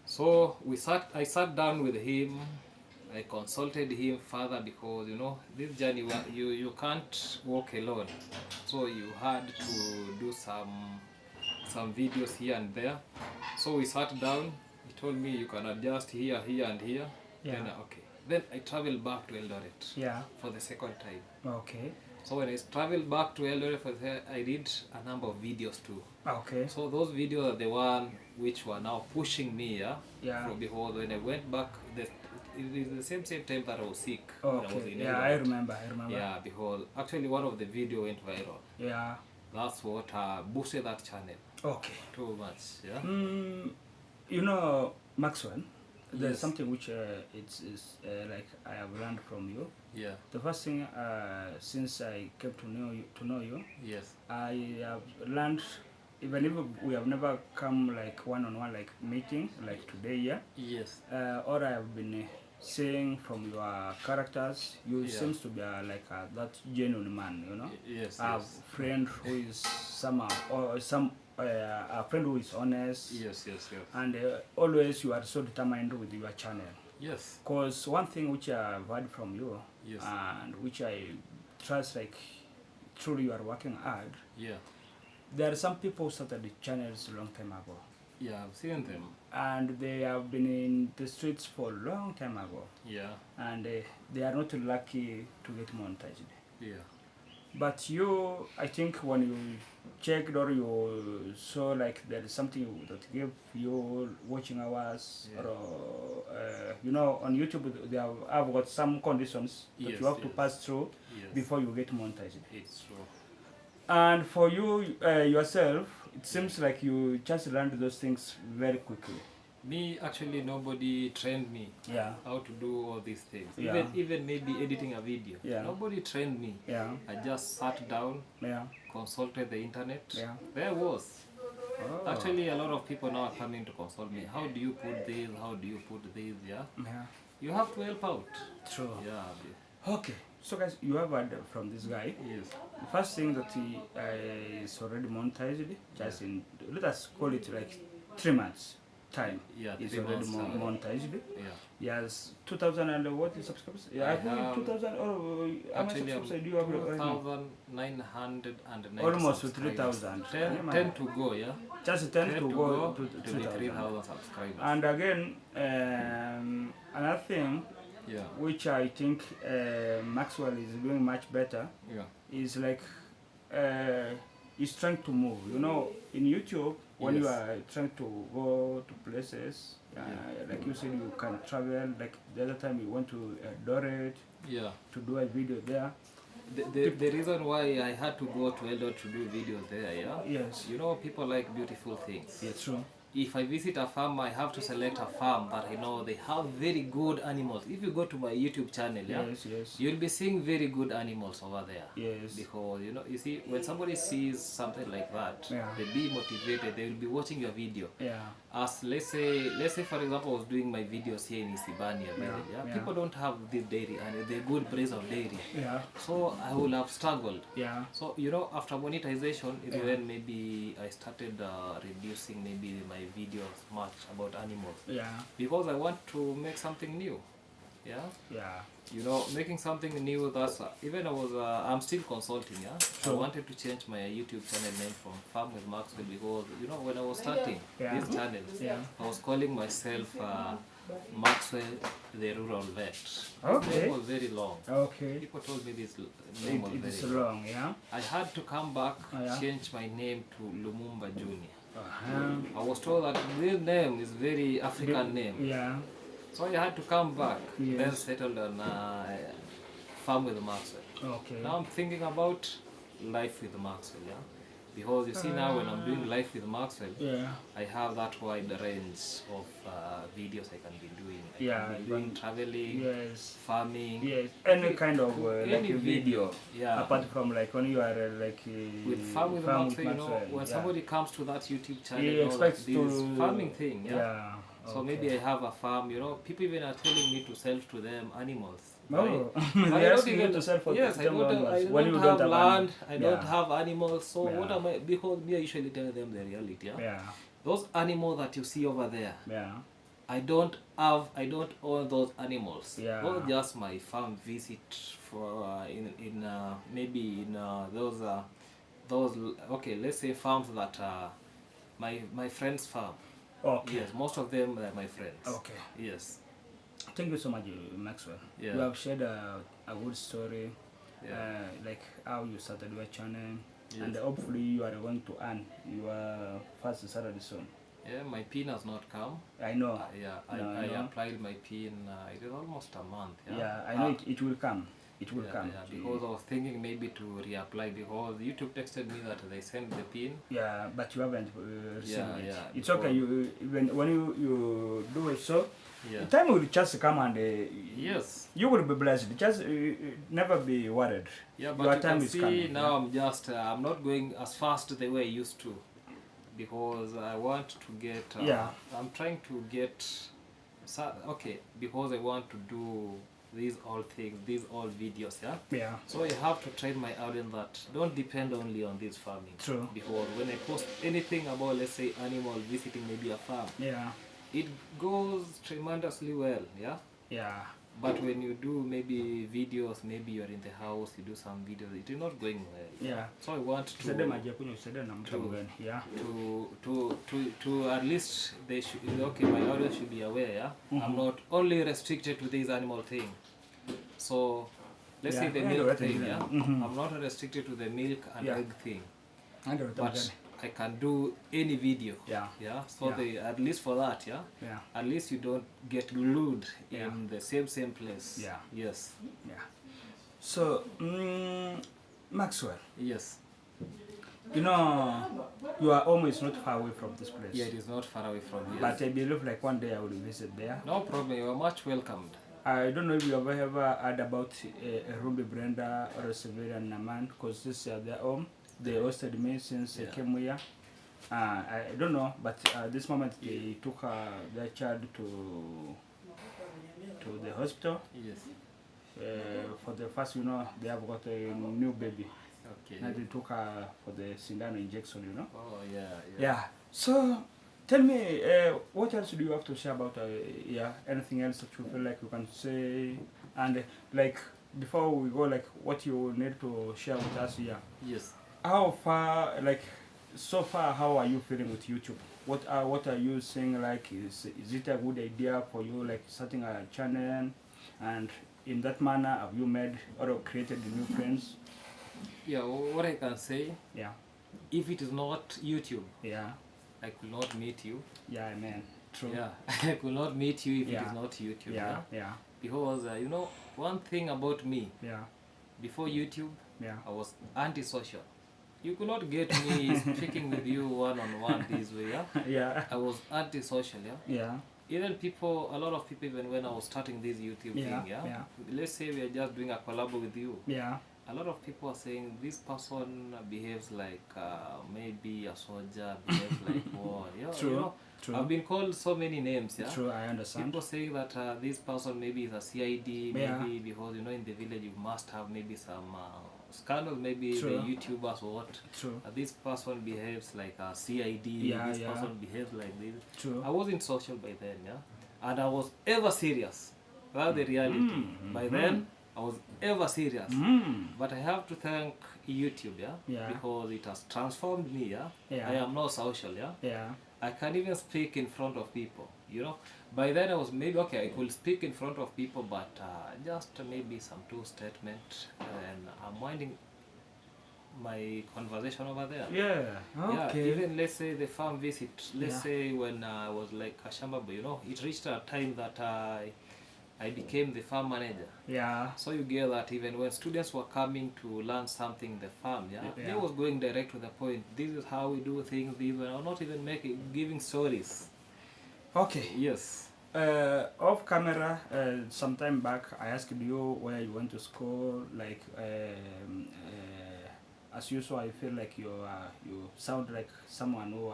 [SPEAKER 2] So I sat down with him. I consulted him further, because this journey, you can't walk alone. So you had to do some videos here and there. So we sat down. He told me you can adjust here and here.
[SPEAKER 1] Yeah.
[SPEAKER 2] Then I traveled back to Eldoret.
[SPEAKER 1] Yeah.
[SPEAKER 2] For the second time.
[SPEAKER 1] Okay.
[SPEAKER 2] So when I traveled back to Eldoret, I did a number of videos too.
[SPEAKER 1] Okay.
[SPEAKER 2] So those videos are the one which were now pushing me,
[SPEAKER 1] Yeah.
[SPEAKER 2] Because when I went back, it is the same time that I was sick. When I was
[SPEAKER 1] Okay.
[SPEAKER 2] in
[SPEAKER 1] Yeah,
[SPEAKER 2] Eldoret.
[SPEAKER 1] I remember.
[SPEAKER 2] Yeah, because actually one of the video went viral.
[SPEAKER 1] Yeah.
[SPEAKER 2] That's what boosted that channel
[SPEAKER 1] Okay.
[SPEAKER 2] too much. Yeah.
[SPEAKER 1] Maxwell, there's
[SPEAKER 2] Yes.
[SPEAKER 1] something which it's like I have learned from you.
[SPEAKER 2] Yeah.
[SPEAKER 1] The first thing, since I came to know you,
[SPEAKER 2] Yes.
[SPEAKER 1] I have learned, even if we have never come like one-on-one, like meeting, like today,
[SPEAKER 2] Yes.
[SPEAKER 1] or I have been seeing from your characters, you
[SPEAKER 2] Yeah.
[SPEAKER 1] seems to be that genuine man,
[SPEAKER 2] Yes.
[SPEAKER 1] A friend who is a friend who is honest.
[SPEAKER 2] Yes.
[SPEAKER 1] And always you are so determined with your channel.
[SPEAKER 2] Yes.
[SPEAKER 1] Because one thing which I've heard from you,
[SPEAKER 2] Yes.
[SPEAKER 1] and which I trust, like truly you are working hard.
[SPEAKER 2] Yeah.
[SPEAKER 1] There are some people who started the channels a long time ago,
[SPEAKER 2] Yeah, I've seen them.
[SPEAKER 1] and they have been in the streets for a long time ago,
[SPEAKER 2] Yeah.
[SPEAKER 1] and they are not lucky to get monetized.
[SPEAKER 2] Yeah.
[SPEAKER 1] But you, I think when you checked or you saw like there is something that gave you watching hours,
[SPEAKER 2] Yeah.
[SPEAKER 1] or on YouTube they have got some conditions that
[SPEAKER 2] Yes,
[SPEAKER 1] you have to
[SPEAKER 2] yes.
[SPEAKER 1] pass through
[SPEAKER 2] Yes.
[SPEAKER 1] before you get monetized.
[SPEAKER 2] It's true.
[SPEAKER 1] And for you yourself, it seems like you just learned those things very quickly.
[SPEAKER 2] Me, actually, nobody trained me
[SPEAKER 1] Yeah.
[SPEAKER 2] how to do all these things.
[SPEAKER 1] Yeah.
[SPEAKER 2] Even maybe editing a video.
[SPEAKER 1] Yeah.
[SPEAKER 2] Nobody trained me.
[SPEAKER 1] Yeah.
[SPEAKER 2] I just sat down,
[SPEAKER 1] Yeah.
[SPEAKER 2] consulted the internet.
[SPEAKER 1] Yeah.
[SPEAKER 2] There I was.
[SPEAKER 1] Oh.
[SPEAKER 2] Actually, a lot of people now are coming to consult me. How do you put this? How do you put this? Yeah.
[SPEAKER 1] Yeah.
[SPEAKER 2] You have to help out.
[SPEAKER 1] True.
[SPEAKER 2] Yeah.
[SPEAKER 1] Okay. So guys, you have heard from this guy.
[SPEAKER 2] Yes.
[SPEAKER 1] The first thing that he is already monetized, just in, let us call it like 3 months time.
[SPEAKER 2] Yeah,
[SPEAKER 1] It's
[SPEAKER 2] 3
[SPEAKER 1] already
[SPEAKER 2] months,
[SPEAKER 1] monetized.
[SPEAKER 2] Yeah.
[SPEAKER 1] He has 2,000 and what is subscribers? Yeah, I think 2,000 or how much
[SPEAKER 2] Actually,
[SPEAKER 1] subscribers do you have right now?
[SPEAKER 2] 2,990
[SPEAKER 1] Almost
[SPEAKER 2] subscribers.
[SPEAKER 1] 3,000.
[SPEAKER 2] 10 to go, yeah?
[SPEAKER 1] Just 10 to go to
[SPEAKER 2] be
[SPEAKER 1] 3,000.
[SPEAKER 2] 3,000 subscribers.
[SPEAKER 1] And again, another thing
[SPEAKER 2] Yeah.
[SPEAKER 1] which I think Maxwell is doing much better
[SPEAKER 2] Yeah.
[SPEAKER 1] is like he's trying to move. You know, in YouTube, when you
[SPEAKER 2] Yes.
[SPEAKER 1] are trying to go to places, like you said, you can travel. Like the other time, you went to Doret
[SPEAKER 2] Yeah.
[SPEAKER 1] to do a video there.
[SPEAKER 2] The reason why I had to go to Eldoret to do videos there, yeah?
[SPEAKER 1] Yes.
[SPEAKER 2] You know, people like beautiful things.
[SPEAKER 1] Yeah, true.
[SPEAKER 2] If I visit a farm, I have to select a farm that I know they have very good animals. If you go to my YouTube channel, yeah,
[SPEAKER 1] Yes, yes.
[SPEAKER 2] you'll be seeing very good animals over there.
[SPEAKER 1] Yes.
[SPEAKER 2] Because you see, when somebody sees something like that,
[SPEAKER 1] Yeah.
[SPEAKER 2] they be motivated. They will be watching your video.
[SPEAKER 1] Yeah.
[SPEAKER 2] As let's say for example, I was doing my videos here in Isibania village. Yeah?
[SPEAKER 1] Yeah.
[SPEAKER 2] People don't have this dairy and the good breeds of dairy.
[SPEAKER 1] Yeah.
[SPEAKER 2] So I will have struggled.
[SPEAKER 1] Yeah.
[SPEAKER 2] So after monetization is when maybe I started reducing maybe my videos much about animals,
[SPEAKER 1] Yeah.
[SPEAKER 2] because I want to make something new. Yeah.
[SPEAKER 1] Yeah.
[SPEAKER 2] Making something new. That's even I'm still consulting. Yeah.
[SPEAKER 1] Sure.
[SPEAKER 2] I wanted to change my YouTube channel name from Farm with Maxwell, because when I was starting this channel,
[SPEAKER 1] Yeah.
[SPEAKER 2] I was calling myself Maxwell the Rural Vet.
[SPEAKER 1] Okay.
[SPEAKER 2] It was very long.
[SPEAKER 1] Okay.
[SPEAKER 2] People told me this name was
[SPEAKER 1] It
[SPEAKER 2] very
[SPEAKER 1] is
[SPEAKER 2] long.
[SPEAKER 1] long, yeah.
[SPEAKER 2] I had to come back,
[SPEAKER 1] Yeah.
[SPEAKER 2] change my name to Lumumba Junior.
[SPEAKER 1] Uh-huh.
[SPEAKER 2] I was told that this name is very African name.
[SPEAKER 1] Yeah.
[SPEAKER 2] So I had to come back,
[SPEAKER 1] Yes.
[SPEAKER 2] then settled on Farm with Maxwell.
[SPEAKER 1] Okay.
[SPEAKER 2] Now I'm thinking about life with Maxwell, yeah? Because you see now when I'm doing life with Maxwell,
[SPEAKER 1] Yeah.
[SPEAKER 2] I have that wide range of videos I can be doing. I
[SPEAKER 1] Yeah,
[SPEAKER 2] can be doing traveling,
[SPEAKER 1] Yes.
[SPEAKER 2] farming,
[SPEAKER 1] Yes. Any kind of like
[SPEAKER 2] any
[SPEAKER 1] a video.
[SPEAKER 2] Yeah.
[SPEAKER 1] Apart from like when you are like
[SPEAKER 2] With Farm with Maxwell, when
[SPEAKER 1] yeah.
[SPEAKER 2] somebody comes to that YouTube channel,
[SPEAKER 1] He
[SPEAKER 2] you know that
[SPEAKER 1] expects
[SPEAKER 2] this
[SPEAKER 1] to
[SPEAKER 2] farming thing, yeah?
[SPEAKER 1] Yeah.
[SPEAKER 2] So
[SPEAKER 1] okay.
[SPEAKER 2] maybe I have a farm, people even are telling me to sell to them animals.
[SPEAKER 1] Oh,
[SPEAKER 2] I
[SPEAKER 1] they
[SPEAKER 2] don't
[SPEAKER 1] ask you
[SPEAKER 2] even-
[SPEAKER 1] to sell for
[SPEAKER 2] yes, I
[SPEAKER 1] them
[SPEAKER 2] don't,
[SPEAKER 1] animals
[SPEAKER 2] I
[SPEAKER 1] when
[SPEAKER 2] don't
[SPEAKER 1] you
[SPEAKER 2] have
[SPEAKER 1] don't
[SPEAKER 2] land,
[SPEAKER 1] have
[SPEAKER 2] I don't have animals, so
[SPEAKER 1] Yeah.
[SPEAKER 2] what am I, because me I usually tell them the reality, yeah?
[SPEAKER 1] Yeah.
[SPEAKER 2] Those animals that you see over there,
[SPEAKER 1] Yeah.
[SPEAKER 2] I don't own those animals.
[SPEAKER 1] Yeah.
[SPEAKER 2] Those just my farm visit for maybe in those okay, let's say farms that my friends farm.
[SPEAKER 1] Okay.
[SPEAKER 2] Yes, most of them are my friends.
[SPEAKER 1] Okay.
[SPEAKER 2] Yes.
[SPEAKER 1] Thank you so much, Maxwell.
[SPEAKER 2] Yeah.
[SPEAKER 1] You have shared a good story,
[SPEAKER 2] Yeah.
[SPEAKER 1] like how you started your channel,
[SPEAKER 2] Yes.
[SPEAKER 1] and hopefully you are going to earn your first salary soon.
[SPEAKER 2] Yeah, my PIN has not come.
[SPEAKER 1] I know.
[SPEAKER 2] Yeah,
[SPEAKER 1] No,
[SPEAKER 2] I
[SPEAKER 1] I know.
[SPEAKER 2] applied my PIN. It is almost a month. Yeah,
[SPEAKER 1] Yeah, I know it will come. It will come.
[SPEAKER 2] Yeah, because I was thinking maybe to reapply, because YouTube texted me that they sent the PIN.
[SPEAKER 1] Yeah, but you haven't received
[SPEAKER 2] Yeah,
[SPEAKER 1] it.
[SPEAKER 2] yeah,
[SPEAKER 1] It's
[SPEAKER 2] because-
[SPEAKER 1] okay. When you do it, so
[SPEAKER 2] Yeah.
[SPEAKER 1] the time will just come and
[SPEAKER 2] Yes.
[SPEAKER 1] you will be blessed. Just never be worried.
[SPEAKER 2] Yeah, but
[SPEAKER 1] Your
[SPEAKER 2] you
[SPEAKER 1] time
[SPEAKER 2] can
[SPEAKER 1] is
[SPEAKER 2] see
[SPEAKER 1] coming.
[SPEAKER 2] now I'm not going as fast the way I used to, because I want to get.
[SPEAKER 1] Yeah.
[SPEAKER 2] I'm trying to get. Okay, because I want to do these all things, these all videos. Yeah.
[SPEAKER 1] Yeah.
[SPEAKER 2] So I have to train my audience that don't depend only on this farming.
[SPEAKER 1] True.
[SPEAKER 2] Because when I post anything about, let's say, animal visiting maybe a farm,
[SPEAKER 1] Yeah.
[SPEAKER 2] it goes tremendously well. Yeah.
[SPEAKER 1] Yeah.
[SPEAKER 2] But when you do maybe videos, maybe you're in the house, you do some videos, it is not going well.
[SPEAKER 1] Yeah.
[SPEAKER 2] So I want to
[SPEAKER 1] Sede maji ya kunywa, sede na mtu mgeni. Yeah.
[SPEAKER 2] to at least they should, okay, my audience should be aware, yeah? I'm not only restricted to this animal thing. So let's say the
[SPEAKER 1] Yeah,
[SPEAKER 2] milk
[SPEAKER 1] yeah,
[SPEAKER 2] thing,
[SPEAKER 1] yeah.
[SPEAKER 2] yeah?
[SPEAKER 1] Mhm.
[SPEAKER 2] I'm not restricted to the milk and
[SPEAKER 1] Yeah.
[SPEAKER 2] egg thing.
[SPEAKER 1] Ndio
[SPEAKER 2] But
[SPEAKER 1] utamgani.
[SPEAKER 2] I can do any video.
[SPEAKER 1] Yeah.
[SPEAKER 2] Yeah. So
[SPEAKER 1] Yeah.
[SPEAKER 2] at least for that, yeah?
[SPEAKER 1] Yeah.
[SPEAKER 2] At least you don't get glued
[SPEAKER 1] Yeah.
[SPEAKER 2] in the same place.
[SPEAKER 1] Yeah.
[SPEAKER 2] Yes.
[SPEAKER 1] Yeah. So, Maxwell,
[SPEAKER 2] Yes.
[SPEAKER 1] you know, you are almost not far away from this place.
[SPEAKER 2] Yeah, it is not far away from here.
[SPEAKER 1] But I believe like one day I will visit there.
[SPEAKER 2] No problem, you are much welcomed.
[SPEAKER 1] I don't know if you have ever heard about Ruby Brenda or a civilian Naman, because this is their home. They hosted me since I
[SPEAKER 2] Yeah.
[SPEAKER 1] came here. I don't know, but this moment they took their child to the hospital.
[SPEAKER 2] Yes.
[SPEAKER 1] For the first, you know, they have got a new baby.
[SPEAKER 2] Okay.
[SPEAKER 1] Now they took her for the Sindano injection, you know.
[SPEAKER 2] Oh yeah.
[SPEAKER 1] Yeah. So tell me, what else do you have to say about yeah, anything else that you feel like you can say, and like before we go, like what you need to share with us here.
[SPEAKER 2] Yes.
[SPEAKER 1] How far, like so far, how are you feeling with YouTube? What are you saying? Like, is it a good idea for you, like starting a channel, and in that manner, have you made or created new friends?
[SPEAKER 2] Yeah. What I can say,
[SPEAKER 1] Yeah,
[SPEAKER 2] if it is not YouTube,
[SPEAKER 1] yeah,
[SPEAKER 2] I could not meet you.
[SPEAKER 1] yeah, man. True.
[SPEAKER 2] Yeah, I could not meet you if it
[SPEAKER 1] Yeah.
[SPEAKER 2] is not YouTube.
[SPEAKER 1] Yeah, yeah,
[SPEAKER 2] Because you know, one thing about me,
[SPEAKER 1] yeah,
[SPEAKER 2] before YouTube,
[SPEAKER 1] yeah.
[SPEAKER 2] I was antisocial. You could not get me speaking with you one-on-one this way. Yeah,
[SPEAKER 1] Yeah,
[SPEAKER 2] I was antisocial. Yeah.
[SPEAKER 1] yeah,
[SPEAKER 2] Even people, a lot of people, even when I was starting this YouTube
[SPEAKER 1] Yeah,
[SPEAKER 2] thing, yeah?
[SPEAKER 1] yeah.
[SPEAKER 2] Let's say we are just doing a collab with you.
[SPEAKER 1] yeah,
[SPEAKER 2] A lot of people are saying this person behaves like maybe a soldier, behaves like war. Yeah,
[SPEAKER 1] True,
[SPEAKER 2] you know,
[SPEAKER 1] true.
[SPEAKER 2] I've been called so many names. Yeah.
[SPEAKER 1] True, I understand.
[SPEAKER 2] People saying that this person maybe is a CID,
[SPEAKER 1] Yeah.
[SPEAKER 2] maybe because you know in the village you must have maybe some scandals, maybe
[SPEAKER 1] True.
[SPEAKER 2] the YouTubers or what.
[SPEAKER 1] True,
[SPEAKER 2] This person behaves like a CID.
[SPEAKER 1] Yeah,
[SPEAKER 2] This
[SPEAKER 1] yeah.
[SPEAKER 2] person behaves like this.
[SPEAKER 1] true.
[SPEAKER 2] I wasn't social by then, yeah, and I was ever serious. That's the reality. By then, I was ever serious.
[SPEAKER 1] Mm.
[SPEAKER 2] But I have to thank YouTube, yeah,
[SPEAKER 1] Yeah.
[SPEAKER 2] because it has transformed me, yeah.
[SPEAKER 1] Yeah.
[SPEAKER 2] I am now social, yeah.
[SPEAKER 1] Yeah,
[SPEAKER 2] I can even speak in front of people, you know. By then I was maybe, okay, I could speak in front of people, but just maybe some two statements, and I'm winding my conversation over there.
[SPEAKER 1] yeah. Okay.
[SPEAKER 2] Yeah, even let's say the farm visit, let's
[SPEAKER 1] Yeah.
[SPEAKER 2] say when I was like a shamba boy, you know, it reached a time that I became the farm manager.
[SPEAKER 1] Yeah,
[SPEAKER 2] So you get that even when students were coming to learn something in the farm, yeah, they
[SPEAKER 1] Yeah.
[SPEAKER 2] was going direct to the point. This is how we do things. These were not even giving stories.
[SPEAKER 1] okay.
[SPEAKER 2] Yes.
[SPEAKER 1] Off camera, some time back, I asked you where you went to school. Like, as usual, I feel like you sound like someone who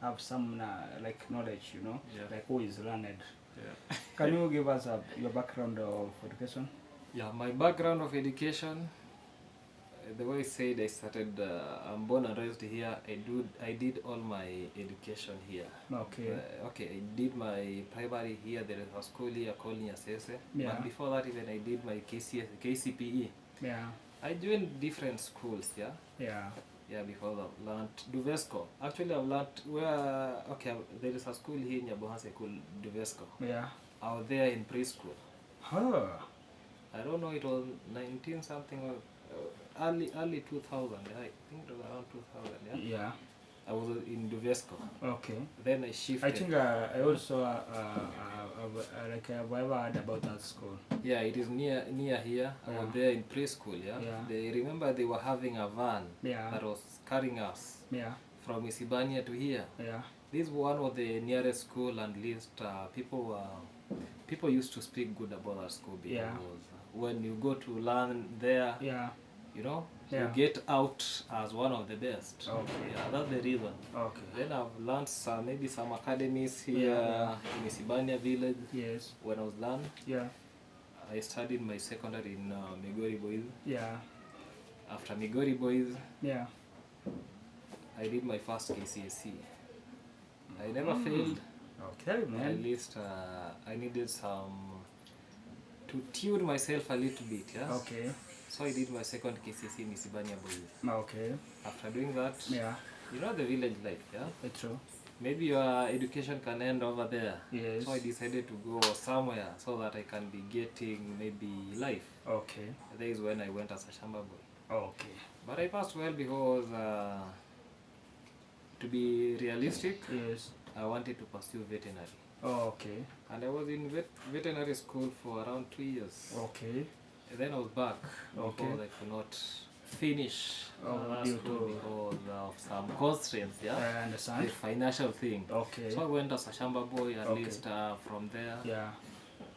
[SPEAKER 1] have some like knowledge, you know,
[SPEAKER 2] Yeah.
[SPEAKER 1] like who is learned.
[SPEAKER 2] Yeah.
[SPEAKER 1] Can you give us your background of education?
[SPEAKER 2] Yeah. My background of education, the way I said, I started. I'm born and raised here. I did all my education here.
[SPEAKER 1] Okay.
[SPEAKER 2] Okay, I did my primary here. There is a school here called Nyabohanse.
[SPEAKER 1] Yeah.
[SPEAKER 2] But before that, even I did my KCPE.
[SPEAKER 1] Yeah.
[SPEAKER 2] I joined different schools, yeah.
[SPEAKER 1] Yeah.
[SPEAKER 2] Yeah, because I've learned Duvesco. Actually, I've learned where, okay, there is a school here in Nyabohanse called Duvesco.
[SPEAKER 1] Yeah.
[SPEAKER 2] I was there in preschool.
[SPEAKER 1] Huh.
[SPEAKER 2] I don't know, it was 19 something or early 2000. Yeah, I think it was around 2000. Yeah,
[SPEAKER 1] Yeah.
[SPEAKER 2] I was in Duvesco.
[SPEAKER 1] Okay.
[SPEAKER 2] Then I shifted.
[SPEAKER 1] I think I also like I've ever heard about that school.
[SPEAKER 2] Yeah, it is near here. I was
[SPEAKER 1] Yeah.
[SPEAKER 2] there in preschool. Yeah.
[SPEAKER 1] Yeah.
[SPEAKER 2] They remember they were having a van
[SPEAKER 1] Yeah.
[SPEAKER 2] that was carrying us
[SPEAKER 1] Yeah.
[SPEAKER 2] from Isibania to here.
[SPEAKER 1] Yeah.
[SPEAKER 2] This one was the nearest school, and least people used to speak good about that school because
[SPEAKER 1] Yeah.
[SPEAKER 2] when you go to learn there,
[SPEAKER 1] Yeah.
[SPEAKER 2] you know,
[SPEAKER 1] Yeah.
[SPEAKER 2] you get out as one of the best.
[SPEAKER 1] Okay.
[SPEAKER 2] Yeah, that's the reason.
[SPEAKER 1] Okay.
[SPEAKER 2] Then I've learned maybe some academies here
[SPEAKER 1] Yeah.
[SPEAKER 2] in Isibania village.
[SPEAKER 1] Yes.
[SPEAKER 2] When I was learning,
[SPEAKER 1] Yeah.
[SPEAKER 2] I studied my secondary in Migori Boys.
[SPEAKER 1] Yeah.
[SPEAKER 2] After Migori Boys,
[SPEAKER 1] Yeah.
[SPEAKER 2] I did my first KCSE. I never failed.
[SPEAKER 1] Okay,
[SPEAKER 2] At
[SPEAKER 1] man.
[SPEAKER 2] least I needed to tune myself a little bit, yes?
[SPEAKER 1] Okay.
[SPEAKER 2] So I did my second KCSE in Isibania Boys.
[SPEAKER 1] Okay.
[SPEAKER 2] After doing that,
[SPEAKER 1] Yeah.
[SPEAKER 2] you know the village life, yeah?
[SPEAKER 1] It's true.
[SPEAKER 2] Maybe your education can end over there.
[SPEAKER 1] Yes.
[SPEAKER 2] So I decided to go somewhere so that I can be getting maybe life.
[SPEAKER 1] Okay.
[SPEAKER 2] That is when I went as a shamba boy.
[SPEAKER 1] Okay.
[SPEAKER 2] But I passed well because, to be realistic,
[SPEAKER 1] Yes.
[SPEAKER 2] I wanted to pursue veterinary.
[SPEAKER 1] Okay.
[SPEAKER 2] And I was in veterinary school for around 2 years.
[SPEAKER 1] Okay.
[SPEAKER 2] And then I was back
[SPEAKER 1] Okay.
[SPEAKER 2] because I could not finish
[SPEAKER 1] Due
[SPEAKER 2] school
[SPEAKER 1] to-
[SPEAKER 2] because of some constraints, yeah?
[SPEAKER 1] I
[SPEAKER 2] The
[SPEAKER 1] understand.
[SPEAKER 2] financial thing.
[SPEAKER 1] Okay.
[SPEAKER 2] So I went as a shamba boy at
[SPEAKER 1] Okay.
[SPEAKER 2] least from there.
[SPEAKER 1] Yeah.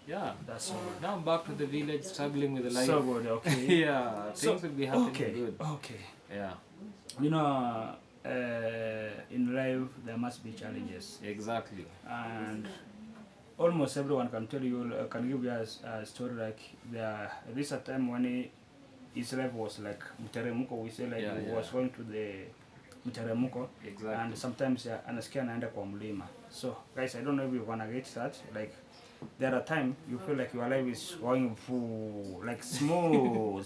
[SPEAKER 2] Yeah.
[SPEAKER 1] That's all.
[SPEAKER 2] Now I'm back to the village struggling with life.
[SPEAKER 1] So good. Okay.
[SPEAKER 2] Yeah,
[SPEAKER 1] So,
[SPEAKER 2] things will be happening
[SPEAKER 1] okay.
[SPEAKER 2] good.
[SPEAKER 1] Okay.
[SPEAKER 2] Yeah.
[SPEAKER 1] You know, in life there must be challenges,
[SPEAKER 2] Exactly.
[SPEAKER 1] and almost everyone can tell you, can give you a story like there is a time when his life was like mteremko. We say like
[SPEAKER 2] Yeah,
[SPEAKER 1] he
[SPEAKER 2] yeah.
[SPEAKER 1] was going to the mteremko,
[SPEAKER 2] Exactly.
[SPEAKER 1] and sometimes anasikia anaenda kwa mlima. So guys, I don't know if you wanna get that. Like there are times you feel like your life is going full, like smooth,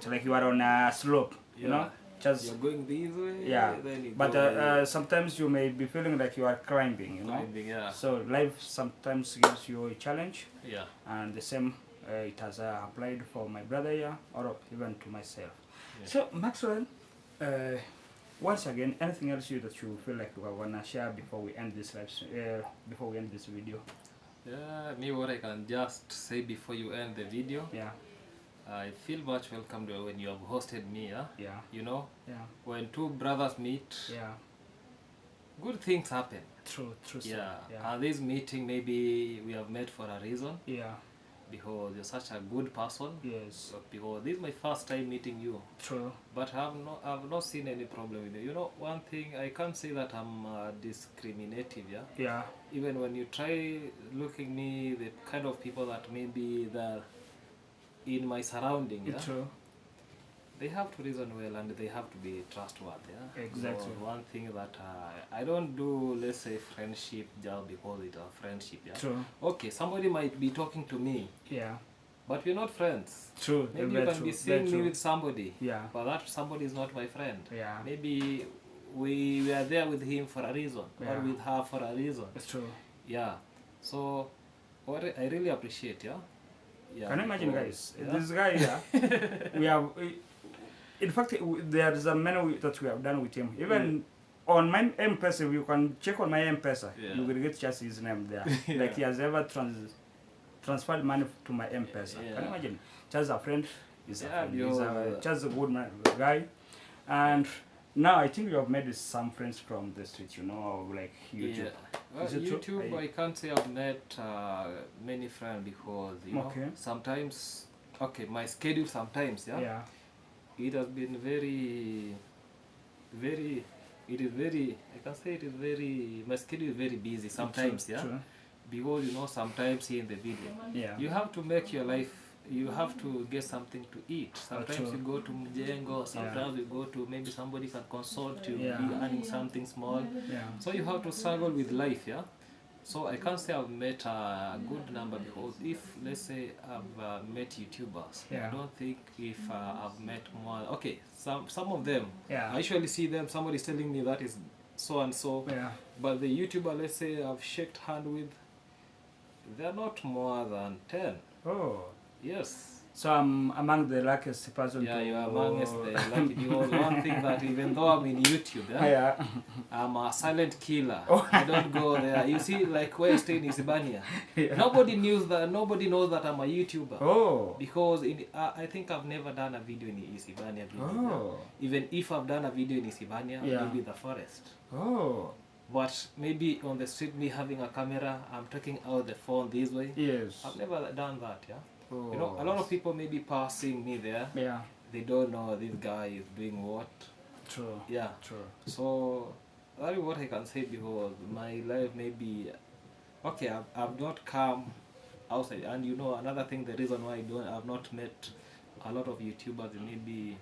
[SPEAKER 1] like you are on a slope, you know, just
[SPEAKER 2] You're going this way.
[SPEAKER 1] yeah.
[SPEAKER 2] Then you
[SPEAKER 1] But
[SPEAKER 2] go
[SPEAKER 1] sometimes you may be feeling like you are climbing, you know.
[SPEAKER 2] climbing. Yeah.
[SPEAKER 1] So life sometimes gives you a challenge,
[SPEAKER 2] Yeah.
[SPEAKER 1] and the same it has applied for my brother here, or even to myself.
[SPEAKER 2] Yeah.
[SPEAKER 1] So Maxwell, once again, anything else that you feel like you wanna share before we end this live, before we end this video?
[SPEAKER 2] Yeah. Me, what I can just say before you end the video,
[SPEAKER 1] Yeah,
[SPEAKER 2] I feel much welcomed when you have hosted me. Yeah.
[SPEAKER 1] yeah,
[SPEAKER 2] You know,
[SPEAKER 1] yeah,
[SPEAKER 2] when two brothers meet,
[SPEAKER 1] yeah.
[SPEAKER 2] good things happen.
[SPEAKER 1] True, sir.
[SPEAKER 2] Yeah.
[SPEAKER 1] Yeah,
[SPEAKER 2] And this meeting, maybe we have met for a reason,
[SPEAKER 1] yeah,
[SPEAKER 2] because you're such a good person.
[SPEAKER 1] yes,
[SPEAKER 2] Because this is my first time meeting you,
[SPEAKER 1] true.
[SPEAKER 2] but I've not seen any problem with you. You know, one thing I can't say that I'm discriminative. Yeah.
[SPEAKER 1] Yeah,
[SPEAKER 2] Even when you try looking me, the kind of people that maybe they're in my surrounding, yeah,
[SPEAKER 1] true.
[SPEAKER 2] they have to reason well and they have to be trustworthy. Yeah?
[SPEAKER 1] Exactly.
[SPEAKER 2] So one thing that I don't do, let's say, friendship just because it's a friendship. Yeah.
[SPEAKER 1] True.
[SPEAKER 2] Okay, somebody might be talking to me,
[SPEAKER 1] Yeah,
[SPEAKER 2] but we're not friends.
[SPEAKER 1] true.
[SPEAKER 2] Maybe
[SPEAKER 1] Very
[SPEAKER 2] you can
[SPEAKER 1] true.
[SPEAKER 2] be
[SPEAKER 1] Very
[SPEAKER 2] seeing me
[SPEAKER 1] true.
[SPEAKER 2] with somebody,
[SPEAKER 1] Yeah,
[SPEAKER 2] but that somebody is not my friend.
[SPEAKER 1] yeah,
[SPEAKER 2] Maybe we were there with him for a reason,
[SPEAKER 1] Yeah.
[SPEAKER 2] or with her for a reason.
[SPEAKER 1] it's true.
[SPEAKER 2] Yeah. So what I really appreciate, yeah. Yeah.
[SPEAKER 1] Can you imagine,
[SPEAKER 2] because-
[SPEAKER 1] guys?
[SPEAKER 2] yeah.
[SPEAKER 1] This guy here, we have. In fact, there is a many that we have done with him. Even on my M-Pesa, you can check on my M-Pesa.
[SPEAKER 2] Yeah.
[SPEAKER 1] You will get just his name there.
[SPEAKER 2] Yeah.
[SPEAKER 1] Like he has ever transferred money to my M-Pesa.
[SPEAKER 2] Yeah.
[SPEAKER 1] Can you imagine? Just a friend. He's
[SPEAKER 2] Yeah,
[SPEAKER 1] a friend. He's
[SPEAKER 2] because-
[SPEAKER 1] just a good man, guy. And now I think you have made some friends from the street, you know, like YouTube.
[SPEAKER 2] Yeah. Well,
[SPEAKER 1] Is it true?
[SPEAKER 2] YouTube, I can't say I've met many friends because you know
[SPEAKER 1] Okay.
[SPEAKER 2] sometimes. Okay, my schedule sometimes, yeah.
[SPEAKER 1] Yeah.
[SPEAKER 2] It has been very. It is very. I can say it is very. My schedule is very busy sometimes,
[SPEAKER 1] True,
[SPEAKER 2] yeah.
[SPEAKER 1] true.
[SPEAKER 2] Because you know sometimes here in the video,
[SPEAKER 1] Yeah.
[SPEAKER 2] you have to make your life. You have to get something to eat. Sometimes
[SPEAKER 1] true.
[SPEAKER 2] you go to Mjengo, sometimes you go to maybe somebody can consult you,
[SPEAKER 1] Yeah.
[SPEAKER 2] be earning something small.
[SPEAKER 1] Yeah.
[SPEAKER 2] So you have to struggle with life, yeah. So I can't say I've met a good number because if let's say I've met YouTubers,
[SPEAKER 1] Yeah.
[SPEAKER 2] I don't think if I've met more. Okay, some of them.
[SPEAKER 1] Yeah.
[SPEAKER 2] I usually see them. Somebody's telling me that is so and so.
[SPEAKER 1] Yeah.
[SPEAKER 2] But the YouTuber, let's say I've shaked hand with, they're not more than 10.
[SPEAKER 1] Oh.
[SPEAKER 2] Yes.
[SPEAKER 1] So I'm among the luckiest person
[SPEAKER 2] Yeah,
[SPEAKER 1] to...
[SPEAKER 2] you are amongst the lucky people. One thing that even though I'm in YouTube, yeah,
[SPEAKER 1] Yeah.
[SPEAKER 2] I'm a silent killer.
[SPEAKER 1] Oh.
[SPEAKER 2] I don't go there. You see, like where I stay in Isibania,
[SPEAKER 1] Yeah.
[SPEAKER 2] nobody knows that I'm a YouTuber.
[SPEAKER 1] Oh.
[SPEAKER 2] Because I think I've never done a video in Isibania.
[SPEAKER 1] Oh.
[SPEAKER 2] Even if I've done a video in Isibania,
[SPEAKER 1] Yeah.
[SPEAKER 2] maybe the forest.
[SPEAKER 1] Oh.
[SPEAKER 2] But maybe on the street, me having a camera, I'm taking out the phone this way.
[SPEAKER 1] Yes.
[SPEAKER 2] I've never done that, yeah.
[SPEAKER 1] Oh.
[SPEAKER 2] You know, a lot of people may be passing me there.
[SPEAKER 1] Yeah.
[SPEAKER 2] They don't know this guy is doing what.
[SPEAKER 1] True.
[SPEAKER 2] Yeah.
[SPEAKER 1] True.
[SPEAKER 2] So that is what I can say because my life may be okay. I've not come outside, and you know another thing. The reason why I've not met a lot of YouTubers maybe,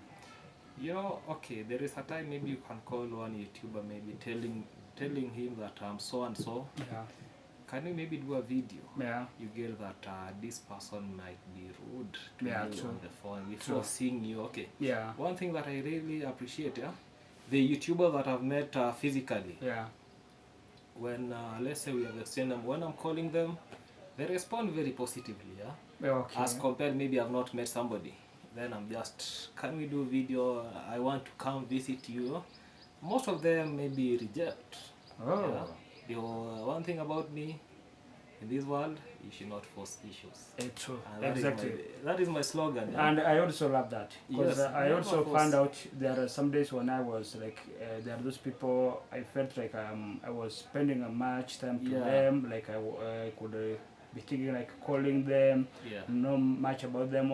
[SPEAKER 2] you know, okay. There is a time maybe you can call one YouTuber maybe telling him that I'm so and so.
[SPEAKER 1] Yeah.
[SPEAKER 2] Can you maybe do a video?
[SPEAKER 1] Yeah.
[SPEAKER 2] You get that this person might be rude to
[SPEAKER 1] Yeah,
[SPEAKER 2] you
[SPEAKER 1] true.
[SPEAKER 2] on the phone before
[SPEAKER 1] True.
[SPEAKER 2] seeing you. Okay.
[SPEAKER 1] Yeah.
[SPEAKER 2] One thing that I really appreciate, yeah, the YouTubers that I've met physically,
[SPEAKER 1] Yeah.
[SPEAKER 2] when let's say we have exchanged them, when I'm calling them, they respond very positively, yeah.
[SPEAKER 1] Okay.
[SPEAKER 2] As compared, maybe I've not met somebody, then I'm just, can we do video? I want to come visit you. Most of them maybe reject.
[SPEAKER 1] Oh.
[SPEAKER 2] Yeah. The one thing about me, in this world, you should not force issues.
[SPEAKER 1] True.
[SPEAKER 2] And that is
[SPEAKER 1] Exactly.
[SPEAKER 2] that is my slogan. Yeah?
[SPEAKER 1] And I also love that because
[SPEAKER 2] Yes,
[SPEAKER 1] I
[SPEAKER 2] never
[SPEAKER 1] also
[SPEAKER 2] force.
[SPEAKER 1] found out there are some days when I was like there are those people I felt like I was spending a much time to
[SPEAKER 2] Yeah.
[SPEAKER 1] them, like I could be thinking like calling them,
[SPEAKER 2] Yeah.
[SPEAKER 1] know much about them.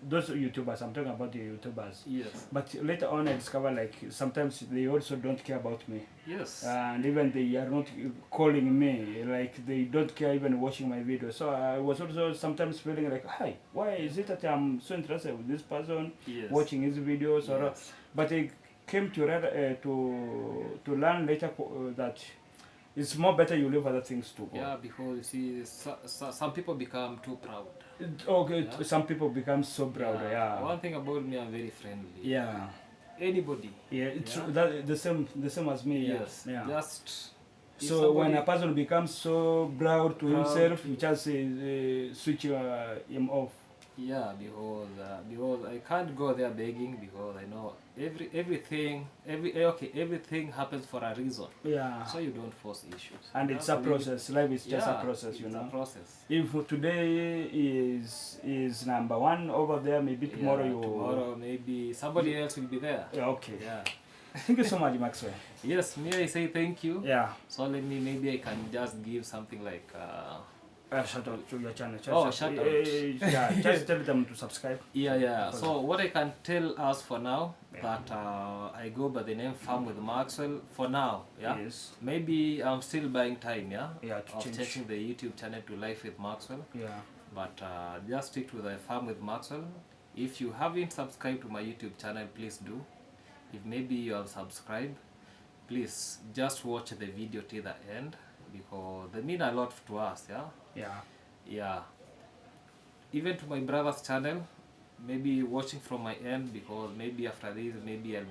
[SPEAKER 1] those YouTubers, I'm talking about the YouTubers.
[SPEAKER 2] Yes.
[SPEAKER 1] But later on, I discovered like sometimes they also don't care about me.
[SPEAKER 2] Yes.
[SPEAKER 1] And even they are not calling me, like they don't care even watching my video. So I was also sometimes feeling like, hi, why is it that I'm so interested with this person,
[SPEAKER 2] Yes.
[SPEAKER 1] watching his videos? Or
[SPEAKER 2] Yes.
[SPEAKER 1] but I came to to learn later that it's more better you leave other things to go.
[SPEAKER 2] Yeah, because you see, some people become too proud.
[SPEAKER 1] Okay,
[SPEAKER 2] Yeah.
[SPEAKER 1] some people become so proud. Yeah.
[SPEAKER 2] One thing about me, I'm very friendly.
[SPEAKER 1] Yeah.
[SPEAKER 2] Anybody.
[SPEAKER 1] Yeah, it's
[SPEAKER 2] Yeah.
[SPEAKER 1] that the same as me. Yeah.
[SPEAKER 2] Yes.
[SPEAKER 1] Yeah.
[SPEAKER 2] Just. if
[SPEAKER 1] So when a
[SPEAKER 2] somebody-
[SPEAKER 1] person becomes so proud to
[SPEAKER 2] Proud.
[SPEAKER 1] himself, you just switch him off.
[SPEAKER 2] Yeah, because I can't go there begging, because I know everything happens for a reason.
[SPEAKER 1] Yeah.
[SPEAKER 2] So you don't force issues.
[SPEAKER 1] And
[SPEAKER 2] You
[SPEAKER 1] it's
[SPEAKER 2] have
[SPEAKER 1] a
[SPEAKER 2] to leave it-
[SPEAKER 1] process. Life is just a
[SPEAKER 2] Yeah,
[SPEAKER 1] process, you
[SPEAKER 2] it's
[SPEAKER 1] know.
[SPEAKER 2] a process.
[SPEAKER 1] If today is number one over there, maybe tomorrow
[SPEAKER 2] Yeah,
[SPEAKER 1] you.
[SPEAKER 2] tomorrow maybe somebody else will be there.
[SPEAKER 1] Yeah, okay.
[SPEAKER 2] Yeah.
[SPEAKER 1] Thank you so much, Maxwell.
[SPEAKER 2] Yes, me I say thank you.
[SPEAKER 1] Yeah.
[SPEAKER 2] So let me, maybe I can just give something like
[SPEAKER 1] Shout out to your channel.
[SPEAKER 2] Shout out.
[SPEAKER 1] Yeah, just tell them to subscribe.
[SPEAKER 2] yeah. So what I can tell us for now,
[SPEAKER 1] Yeah.
[SPEAKER 2] that I go by the name Farm with Maxwell for now. Yeah.
[SPEAKER 1] Yes.
[SPEAKER 2] Maybe I'm still buying time. Yeah.
[SPEAKER 1] Yeah, to
[SPEAKER 2] of
[SPEAKER 1] change.
[SPEAKER 2] changing the YouTube channel to Life with Maxwell.
[SPEAKER 1] Yeah.
[SPEAKER 2] But just stick to the Farm with Maxwell. If you haven't subscribed to my YouTube channel, please do. If maybe you have subscribed, please just watch the video till the end, because they mean a lot to us. Yeah.
[SPEAKER 1] Yeah.
[SPEAKER 2] Yeah. Even to my brother's channel, maybe watching from my end, because maybe after this, maybe he'll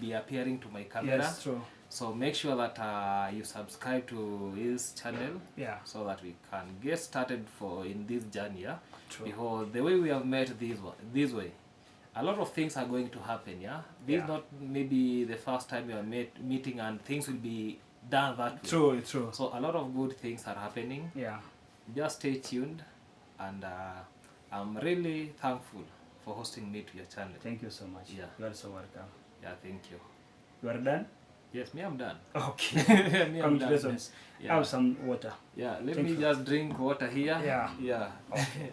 [SPEAKER 2] be appearing to my camera.
[SPEAKER 1] Yes, true.
[SPEAKER 2] So make sure that you subscribe to his channel,
[SPEAKER 1] Yeah.
[SPEAKER 2] so that we can get started in this journey. Yeah.
[SPEAKER 1] True.
[SPEAKER 2] Because the way we have met this way, a lot of things are going to happen. Yeah. This
[SPEAKER 1] Yeah.
[SPEAKER 2] is not maybe the first time we are meeting, and things will be done that way.
[SPEAKER 1] True, true.
[SPEAKER 2] So a lot of good things are happening.
[SPEAKER 1] Yeah.
[SPEAKER 2] Just stay tuned, and I'm really thankful for hosting me to your channel.
[SPEAKER 1] Thank you so much.
[SPEAKER 2] Yeah.
[SPEAKER 1] You are so welcome.
[SPEAKER 2] Yeah, thank you.
[SPEAKER 1] You are done?
[SPEAKER 2] Yes, me, I'm done.
[SPEAKER 1] Okay.
[SPEAKER 2] Me, I'm done.
[SPEAKER 1] Congratulations.
[SPEAKER 2] Yeah.
[SPEAKER 1] Have some water.
[SPEAKER 2] Yeah, let
[SPEAKER 1] Thank
[SPEAKER 2] me
[SPEAKER 1] you.
[SPEAKER 2] just drink water here.
[SPEAKER 1] Yeah.
[SPEAKER 2] Yeah.
[SPEAKER 1] Okay.